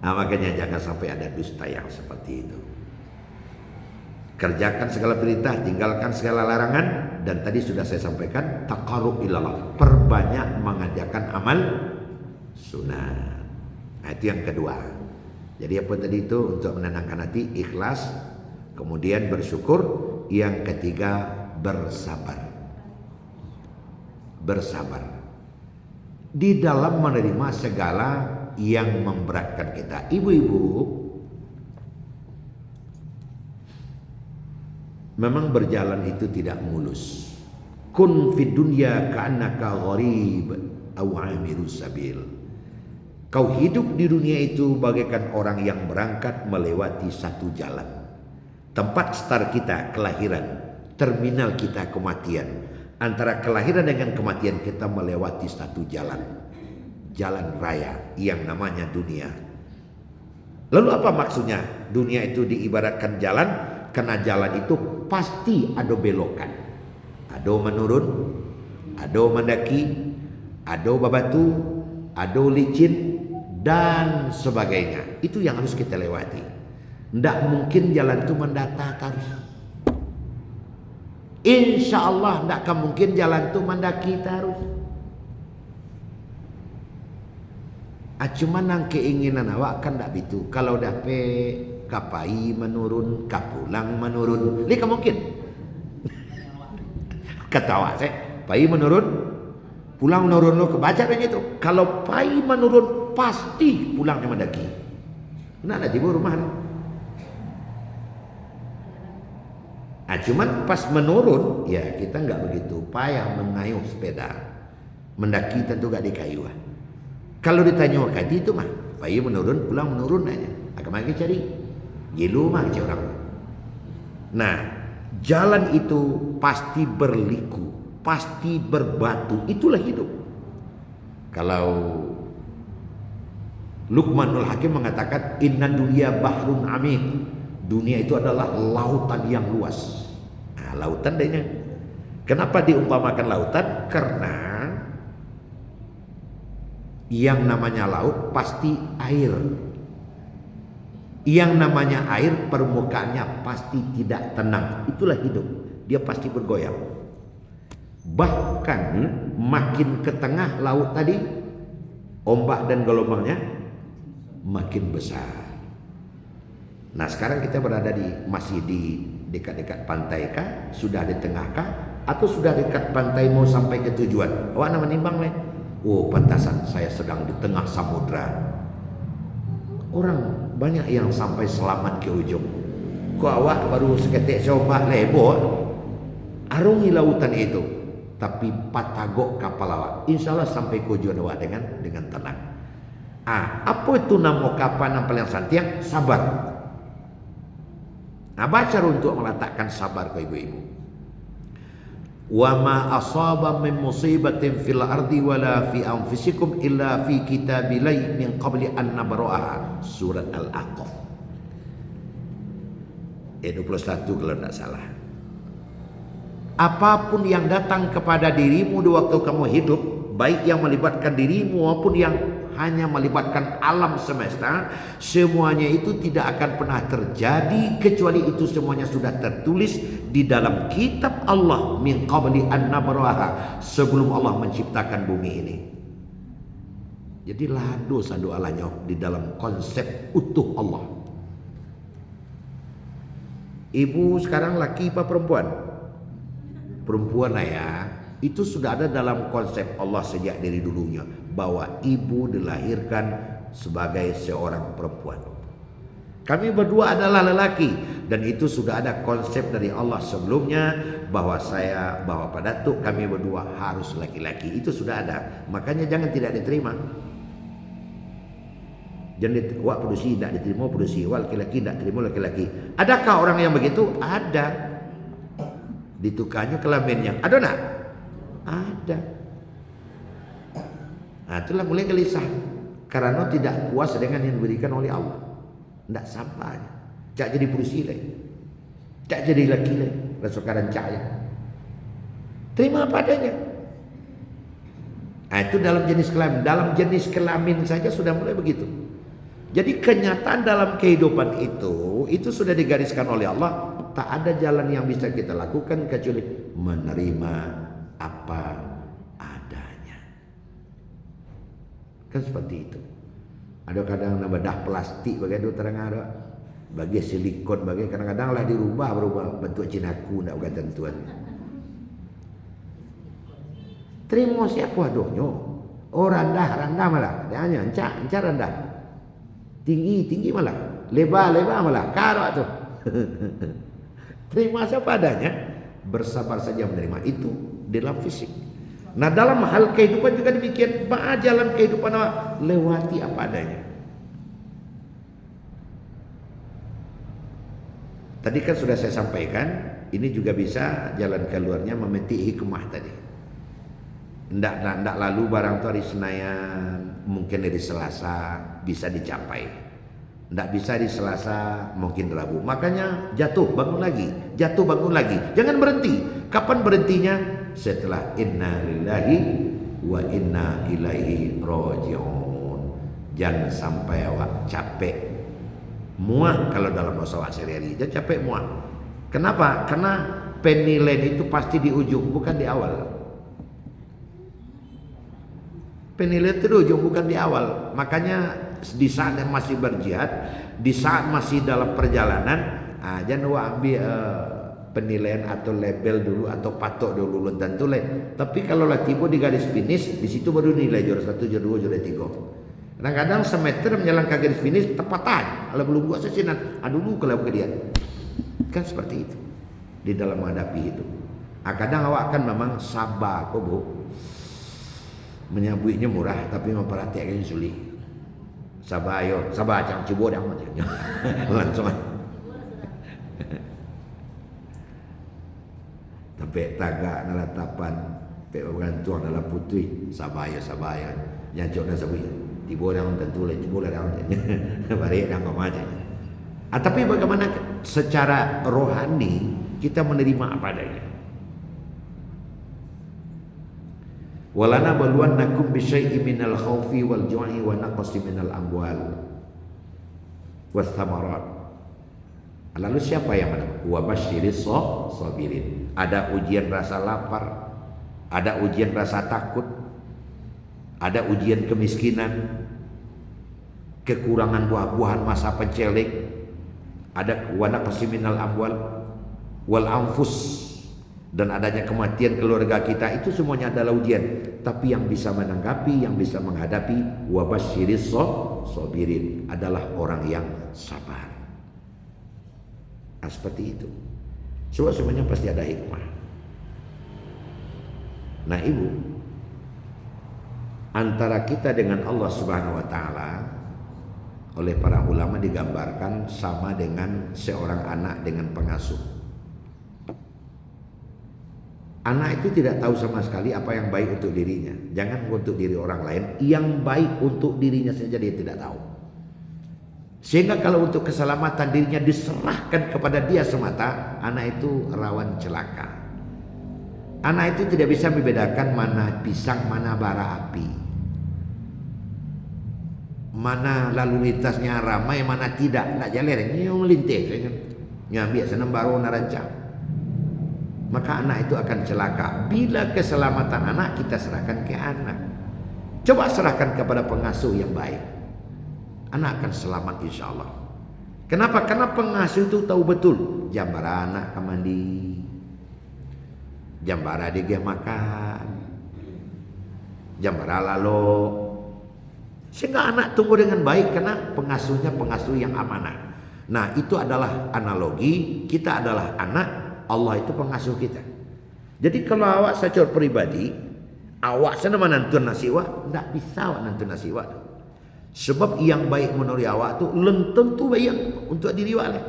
Makanya jangan sampai ada dusta yang seperti itu. Kerjakan segala perintah, tinggalkan segala larangan, dan tadi sudah saya sampaikan taqarrub ilallah, perbanyak mengerjakan amal sunnah. Itu yang kedua. Jadi apa tadi itu untuk menenangkan hati, ikhlas, kemudian bersyukur, yang ketiga bersabar. Bersabar di dalam menerima segala yang memberatkan kita. Ibu-ibu, memang berjalan itu tidak mulus. Kun fid dunya ka'annaka gharib aw 'amirus sabil. Kau hidup di dunia itu bagaikan orang yang berangkat melewati satu jalan. Tempat start kita kelahiran, terminal kita kematian. Antara kelahiran dengan kematian kita melewati satu jalan. Jalan raya yang namanya dunia. Lalu apa maksudnya? Dunia itu diibaratkan jalan, karena jalan itu pasti ada belokan. Ada menurun, ada mendaki, ada babatu, ada licin, dan sebagainya. Itu yang harus kita lewati. Tidak mungkin jalan itu mendata terus. Insya Allah tidak akan mungkin jalan itu mendaki terus. Cuman yang keinginan awak kan tidak begitu. Kalau dapet kapai menurun, kapulang menurun, ini mungkin. Ketawa saya, pai menurun, pulang menurun lo kebaca begitu. Kalau pai menurun pasti pulangnya mendaki. Nah, ada tiba rumah. Cuman pas menurun, ya kita nggak begitu payah mengayuh sepeda. Mendaki tentu gak di kayu. Kalau ditanya waktu itu mah, pai menurun, pulang menurun aja. Akan lagi cari, gilu mah cari orang. Nah, jalan itu pasti berliku, pasti berbatu. Itulah hidup. Kalau Luqmanul Hakim mengatakan inna dunya bahrun amik. Dunia itu adalah lautan yang luas. Nah, lautan dehnya. Kenapa diumpamakan lautan? Karena yang namanya laut pasti air. Yang namanya air permukaannya pasti tidak tenang. Itulah hidup. Dia pasti bergoyang. Bahkan makin ke tengah laut tadi, ombak dan gelombangnya makin besar. Nah, sekarang kita berada masih di dekat-dekat pantai kah? Sudah di tengah kah? Atau sudah dekat pantai mau sampai ke tujuan? Awak nama nimbang leh. Oh, pantasan saya sedang di tengah samudra. Orang banyak yang sampai selamat ke ujung. Kok awak baru seketik coba lebor arungi lautan itu, tapi patagok kapal awak. Insya Allah sampai ke tujuan awak dengan tenang. Apa itu nama kapal yang santiang? Sabar. Baca untuk meletakkan sabar ke ibu-ibu. Wa ma asaba min musibatin fil ardi wala fi anfusikum illa fi kitabilai min qabli an nabra'aha. Surat Al-Aqaf 21 kalau tidak salah. Apapun yang datang kepada dirimu di waktu kamu hidup, baik yang melibatkan dirimu maupun yang hanya melibatkan alam semesta, semuanya itu tidak akan pernah terjadi kecuali itu semuanya sudah tertulis di dalam kitab Allah min qabli an nabraha, sebelum Allah menciptakan bumi ini. Jadi lado sadu alanya di dalam konsep utuh Allah. Ibu sekarang laki apa perempuan? Perempuan lah ya. Itu sudah ada dalam konsep Allah sejak dari dulunya, bahwa ibu dilahirkan sebagai seorang perempuan. Kami berdua adalah lelaki, dan itu sudah ada konsep dari Allah sebelumnya bahwa Pak Datuk kami berdua harus laki-laki. Itu sudah ada. Makanya jangan tidak diterima. Jangan wak produksi tidak diterima produksi, wak laki-laki tidak terima laki-laki. Adakah orang yang begitu? Ada. Ditukanya kelaminnya. Ada nak? Ada. Nah, itulah mulai gelisah karena tidak puas dengan yang diberikan oleh Allah. Tidak sampai. Cak jadi purusi leh. Cak jadi laki leh. Rasulkan cahaya. Terima apa adanya. Nah, itu dalam jenis kelamin. Dalam jenis kelamin saja sudah mulai begitu. Jadi kenyataan dalam kehidupan itu sudah digariskan oleh Allah. Tak ada jalan yang bisa kita lakukan kecuali menerima apa adanya. Kan seperti itu. Ada kadang bedah plastik bagi itu terang ada, bagi silikon bagi kadang-kadang lah berubah bentuk cinaku nak bukan tentuan. Terima siapa adonyo? Oh rendah malah. Dia hanya encar rendah. Tinggi malah. Lebar malah. Karok tu. Terima siapa adanya. Bersabar saja menerima itu dalam fisik. Nah, dalam hal kehidupan juga demikian. Jalan kehidupan awak lewati apa adanya. Tadi kan sudah saya sampaikan, ini juga bisa jalan keluarnya memetik hikmah tadi. Ndak lalu barang tu hari Senayan, mungkin hari Selasa bisa dicapai. Ndak bisa di Selasa, mungkin Rabu. Makanya jatuh bangun lagi. Jangan berhenti. Kapan berhentinya? Setelah inna lillahi wa inna ilaihi raji'un. Jangan sampai awak capek muak kalau dalam bahasa awak sehari-hari. Jangan capek muak. Kenapa? Karena penilaian itu pasti di ujung, bukan di awal. Penilaian itu di ujung, bukan di awal. Makanya di saat masih berjihad, di saat masih dalam perjalanan, jangan awak ambil penilaian atau label dulu atau patok dulu dan tulen. Tapi kalau lah tiba di garis finish, di situ baru nilai juara 1, juara 2, juara 3. Kadang-kadang semeter menjalan ke garis finish tepatan. Kalau belum buat sesinan, dulu kalau ke dia. Kan seperti itu di dalam menghadapi itu. Kadang awak akan memang sabar kok bu. Menyabuinya murah tapi memperhatikan sulit. Sabar ayo, sabar jangan coba dah langsung. Tapi tagak naratapan, pe bergantung dalam putri, sabar ya, yang jauh dah sabar. Tiba dah tentu lah, tiba dah balik dah kemana. Tapi bagaimana secara rohani kita menerima apa adanya. Walana baluannakum bisyai'in minal khaufi wal ju'i wa naqsi minal amwal was thamarat. Lalu siapa yang menang? Wa basyiris sabirin. Ada ujian rasa lapar, ada ujian rasa takut, ada ujian kemiskinan, kekurangan buah-buahan masa pencelek, ada wa naqsi minal amwal wal anfus, dan adanya kematian keluarga kita. Itu semuanya adalah ujian. Tapi yang bisa menanggapi, yang bisa menghadapi, wa basyiris sabirin, adalah orang yang sabar. Seperti itu. Sebab semuanya pasti ada hikmah. Nah ibu, antara kita dengan Allah Subhanahu wa Ta'ala oleh para ulama digambarkan sama dengan seorang anak dengan pengasuh. Anak itu tidak tahu sama sekali apa yang baik untuk dirinya. Jangan untuk diri orang lain, yang baik untuk dirinya saja dia tidak tahu. Sehingga kalau untuk keselamatan dirinya diserahkan kepada dia semata, anak itu rawan celaka. Anak itu tidak bisa membedakan mana pisang, mana bara api, mana lalu lintasnya ramai, mana tidak. Nak jalan ini melintas, nyambi senang baru narancang. Maka anak itu akan celaka. Bila keselamatan anak kita serahkan ke anak, coba serahkan kepada pengasuh yang baik, anak akan selamat insya Allah. Kenapa? Karena pengasuh itu tahu betul jambara anak ke mandi, jambara dia makan, jambara lalu, sehingga anak tumbuh dengan baik karena pengasuhnya pengasuh yang amanah. Nah itu adalah analogi, kita adalah anak, Allah itu pengasuh kita. Jadi kalau awak secara pribadi, awak senang menantu nasiwa, tidak bisa awak nantu nasiwa. Sebab yang baik menurut awak tu belum tentu baik untuk diri awak.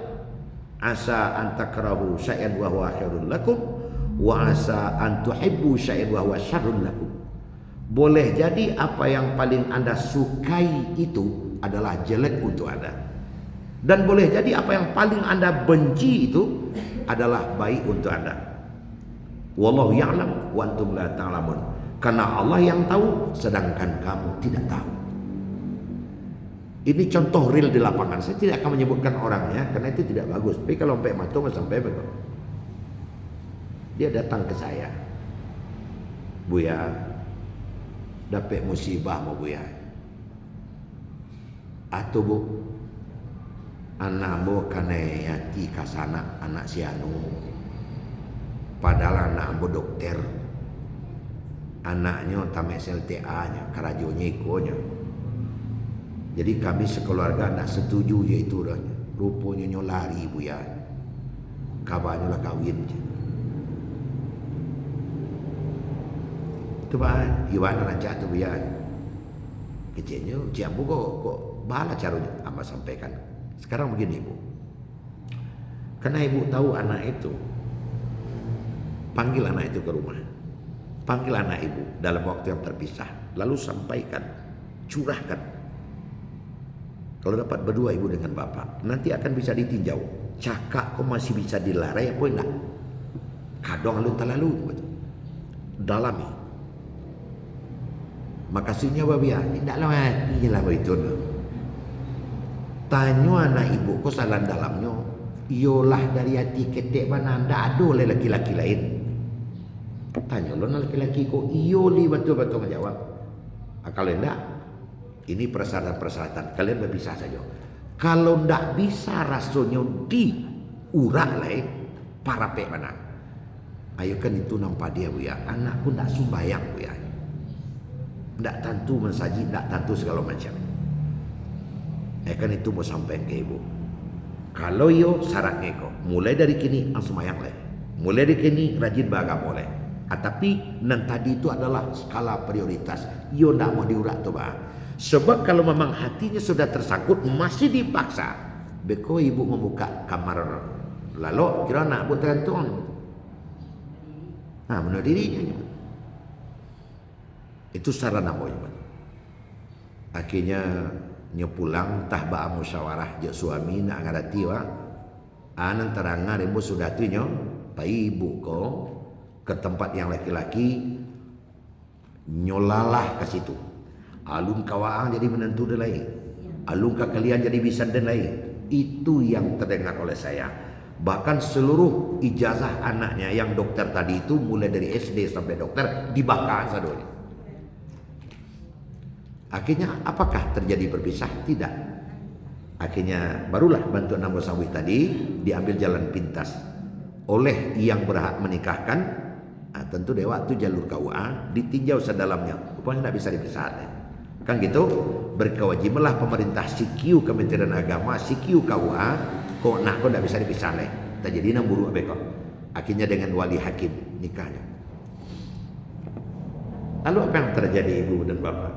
Asa an takrahu syai'an wa huwa khairul lakum wa asa an tuhibbu syai'an wa huwa syarrul lakum. Boleh jadi apa yang paling anda sukai itu adalah jelek untuk anda, dan boleh jadi apa yang paling anda benci itu adalah baik untuk anda. Wallahu ya'lam wa antum la ta'lamun. Karena Allah yang tahu sedangkan kamu tidak tahu. Ini contoh real di lapangan. Saya tidak akan menyebutkan orangnya karena itu tidak bagus. Tapi kalau sampai matung sampai begitu. Dia datang ke saya. Buya, dapat musibah mau buya. Atau bu, anak bu kena yati kasana anak si anu. Padahal anak bu dokter. Anaknya tamek SLTA-nya, karajonya ikonya. Jadi kami sekeluarga nak setuju je itu dah. Rupanya nyo lari buya. Kabarnya lah kahwin je. Tu bah, gimana rancak tu buya. Kecilnya, ciambu kok bala caranya amba sampaikan. Sekarang begini ibu. Karena ibu tahu anak itu, panggil anak itu ke rumah. Panggil anak ibu dalam waktu yang terpisah. Lalu sampaikan, curahkan. Kalau dapat berdua ibu dengan bapak, nanti akan bisa ditinjau. Cakap kok masih bisa dilarai apa enggak? Kadang lalu terlalu dalami. Makasihnya babia, tidak lah mati lah itu. Tanya anak ibu ko salan dalamnya, iyolah dari hati ketek mana ndak ada oleh laki-laki lain. Tanya lo laki-laki ko iyoli betul-betul menjawab. Kalau enggak, ini persyaratan-persyaratan kalian berpisah saja. Kalau ndak bisa rasanya diurak lah para pek mana. Ayo kan itu nampak dia bu ya, anakku ndak sumbayang bu ya. Ndak tentu mensaji, ndak tentu segala macam. Kan itu mau sampai ke ibu. Kalau yo syaratnya kok, mulai dari kini langsung sembahyang lah. Mulai dari kini rajin beragama boleh. Tapi nan tadi itu adalah skala prioritas. Yo ndak mau diurak tuh bah. Sebab kalau memang hatinya sudah tersangkut masih dipaksa. Beko ibu membuka kamar lalu kira nak buat tergantung. Nah bunuh dirinya. Itu sarana namanya. Akhirnya pulang tah ba musyawarah je suami nak ngarati wa anan teranga ibu sudah tu nyo pa ibu ko ke tempat yang laki-laki nyolalah ke situ alung kawaang jadi menentu de lain alung ka kalian jadi bisa dan lain itu yang terdengar oleh saya bahkan seluruh ijazah anaknya yang dokter tadi itu mulai dari SD sampai dokter dibakar sadonya. Akhirnya apakah terjadi berpisah? Tidak. Akhirnya barulah bantuan Nambah Sawit tadi diambil jalan pintas oleh yang berhak menikahkan. Nah, tentu dewa itu jalur KUA ditinjau sedalamnya. Rupanya tidak bisa dipisah. Kan gitu. Berkewajibanlah pemerintah sikiu Kementerian Agama sikiu KUA. Kok nak kok tidak bisa dipisah leh. Terjadi nang buru abeko. Akhirnya dengan wali hakim nikahnya. Lalu apa yang terjadi ibu dan bapak?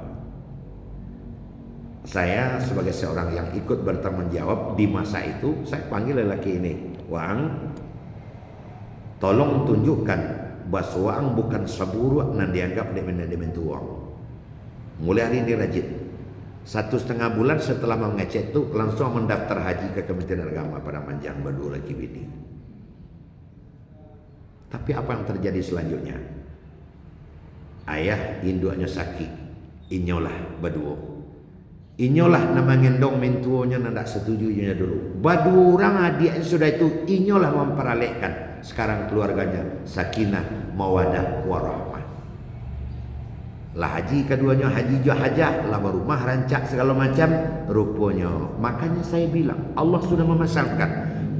Saya sebagai seorang yang ikut bertanggung jawab di masa itu, saya panggil lelaki ini, Wang, tolong tunjukkan bahwa Wang bukan saburu nan dianggap demen tuang. Mulai hari ini rajin. 1,5 bulan setelah mengecek itu langsung mendaftar haji ke Kementerian Agama pada Manjang berdua lagi bini. Tapi apa yang terjadi selanjutnya? Ayah induknya sakit, inyolah berdua. Inyolah nama ngendong mentuonya nandak setujunya dulu. Badu orang adik sudah itu inyolah memperalekkan. Sekarang keluarganya sakinah mawadah warahmah. Lah haji keduanya haji jo hajah lah rumah rancak segala macam rupanya. Makanya saya bilang Allah sudah memasalkan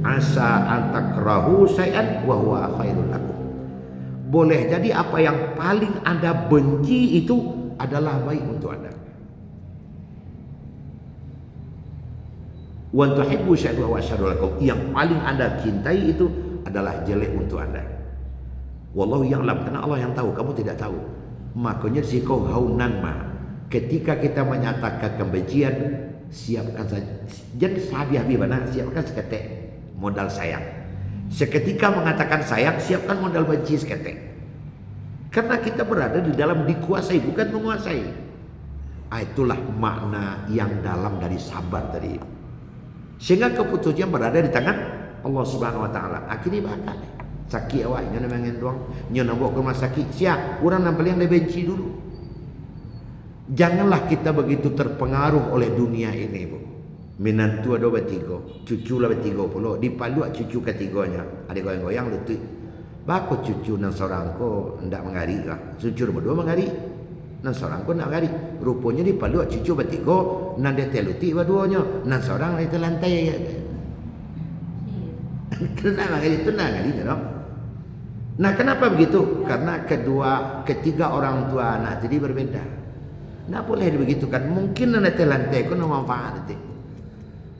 asa antakrahu syai'an wa huwa khairul lakum. Boleh jadi apa yang paling Anda benci itu adalah baik untuk Anda. Wa tuhibbu syai'an wa syarrul lakum. Yang paling Anda cintai itu adalah jelek untuk Anda. Wallahu ya'lam, karena Allah yang tahu, kamu tidak tahu. Makanya sikau haunan ma. Ketika kita menyatakan kebencian, siapkan saja. Jadi sahabi-habi mana? Siapkan seketek modal sayang. Seketika mengatakan sayang, siapkan modal benci seketek. Karena kita berada di dalam dikuasai, bukan menguasai. Itulah makna yang dalam dari sabar tadi. Sehingga keputusannya berada di tangan Allah Subhanahu Wa Taala. Akhirnya bakal sakit awak, nyonya mengen doang, nyonya bawa ke rumah sakit. Siap, orang nampak yang dibenci dulu. Janganlah kita begitu terpengaruh oleh dunia ini, bu. Minantu ada bertiga, cucu lah bertiga puluh. Dipaluk cucu ketiganya, ada goyang-goyang lutut. Bako cucu nan seorang ko ndak mengari lah. Cucu berdua mengari. Nan seorang ko ndak mengari. Rupanya dipaluk cucu bertiga, nan dia teluti berduanya, nan seorang di lantai. Kenapa itu nangari dong? Nah, kenapa begitu? Karena ketiga orang tua anak jadi berbeda. Nggak boleh begitu kan? Mungkin nanti lantai ko manfaat nanti.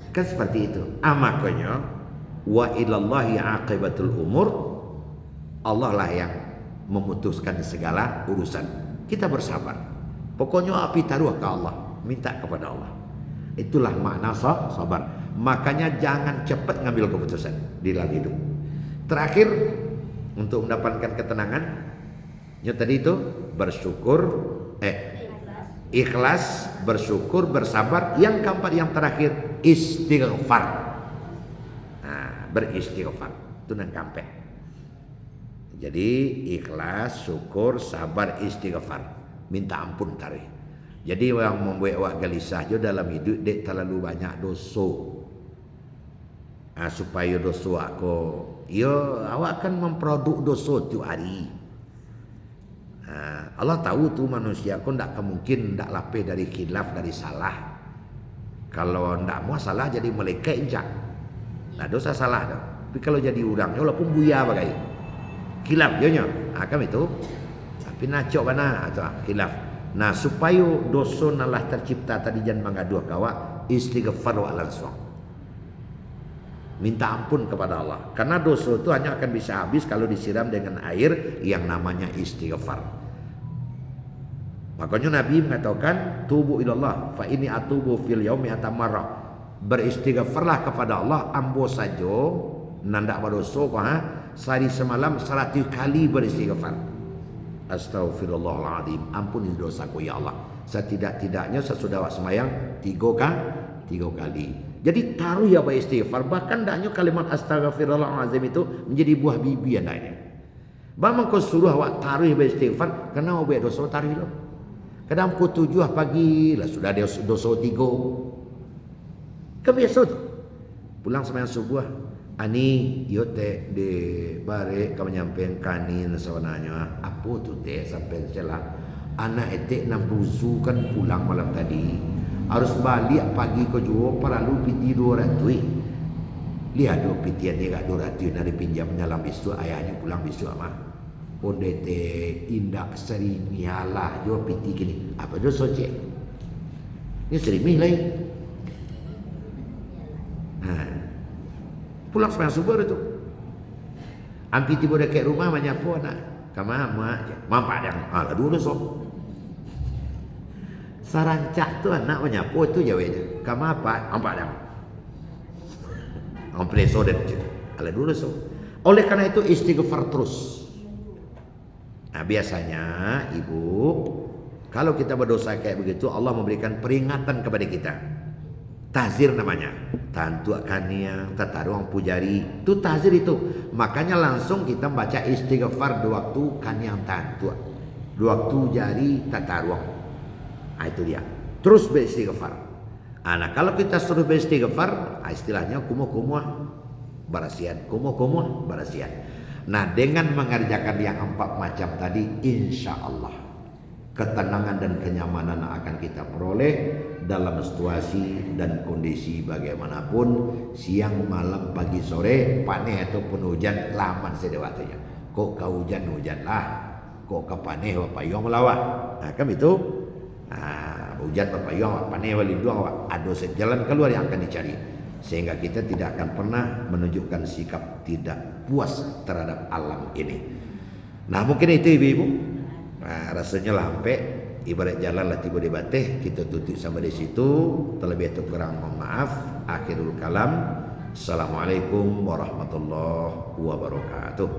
Kan seperti itu. Makanya wa ilallahi aqibatul umur. Allah lah yang memutuskan segala urusan. Kita bersabar. Pokoknya api taruh ke Allah, minta kepada Allah. Itulah makna sabar. Makanya jangan cepat ngambil keputusan di dalam hidup. Terakhir, untuk mendapatkan ketenangan, yang tadi itu bersyukur, ikhlas, bersyukur, bersabar. Yang keempat, yang terakhir, istighfar. Nah, beristighfar itu yang keempat. Jadi ikhlas, syukur, sabar, istighfar, minta ampun tarik. Jadi yang membuat awak gelisah je dalam hidup dek terlalu banyak dosa. Supaya dosa aku, awak akan memproduk dosa tu hari. Allah tahu tu manusia aku ndak mungkin ndak lapis dari khilaf, dari salah. Kalau ndak mau salah jadi malaikat injak. Nah dosa salah dah. Tapi kalau jadi orang, walaupun buya bagai khilaf dia nya, kan itu. Tapi nacok mana atau khilaf. Nah supaya dosa nalah tercipta tadi jangan mengadu kawa istighfar wa langsung. Minta ampun kepada Allah. Karena dosa itu hanya akan bisa habis kalau disiram dengan air yang namanya istighfar. Makanya Nabi mengatakan tubu ilallah fa ini atubu fil yaumi atamarrah. Beristighfarlah kepada Allah ambo saja nandak berdosa sehari semalam 100 kali beristighfar. Astaghfirullahaladzim, ampuni dosaku ya Allah. Setidak-tidaknya sesudah awak semayang 3 kali. Jadi taruh ya beristighfar. Bahkan daknya kalimat astaghfirullahaladzim itu menjadi buah bibir andainya. Bang kau suruh awak taruh beristighfar karena awak dosa taruh lo. Kadang pukul 7 pagi lah sudah dia dosa 3. Kan biasa tu. Pulang sembahyang subuh, ani yo teh de bare kau menyampaikan kanin sebenarnya. Apa tu teh sampai celah. Anak etek 6 buzu kan pulang malam tadi. Harus balik pagi ke jual perlu piti 200. Lihat do pitian dia kat 200 dari pinjam menyalam bisu ayahnya pulang bisu mah. Onde te indak seri mialah jo piti gini. Apa do soce? Ini seri mi lain. Pulang sembahyang subuh itu. Ampi tiba dekat rumah banyak apa nak? Kama mak mampak dah. Lah dulu sok. Sarancak tu anak banyak apa tu jawabnya. Kama apa? Mampak dah. Ampreso dan je. Lah dulu sok. Oleh karena itu istighfar terus. Nah biasanya ibu, kalau kita berdosa kayak begitu, Allah memberikan peringatan kepada kita. Tahzir namanya. Tantu akania, tataruang pujari. Itu tahzir itu. Makanya langsung kita baca istighfar 2 waktu kaniang tantu. 2 waktu jari tataruang. Nah itu dia. Terus beristighfar. Nah kalau kita suruh beristighfar, istilahnya kumuh-kumuh barasian. Kumuh-kumuh barasian. Nah dengan mengerjakan yang 4 macam tadi, insya Allah ketenangan dan kenyamanan akan kita peroleh dalam situasi dan kondisi bagaimanapun, siang, malam, pagi, sore, panen ataupun hujan, laman sedewatanya. Kok kau hujan-hujanlah, kok ke panen wapayong melawat. Nah kan itu, hujan wapayong, panen walindung, ada jalan keluar yang akan dicari. Sehingga kita tidak akan pernah menunjukkan sikap tidak puas terhadap alam ini. Nah mungkin itu ibu-ibu. Rasanya lampe ibarat jalan lah tiba di bateh, kita tutup sampai di situ. Terlebih atau kurang mohon maaf. Akhirul kalam. Assalamualaikum warahmatullahi wabarakatuh.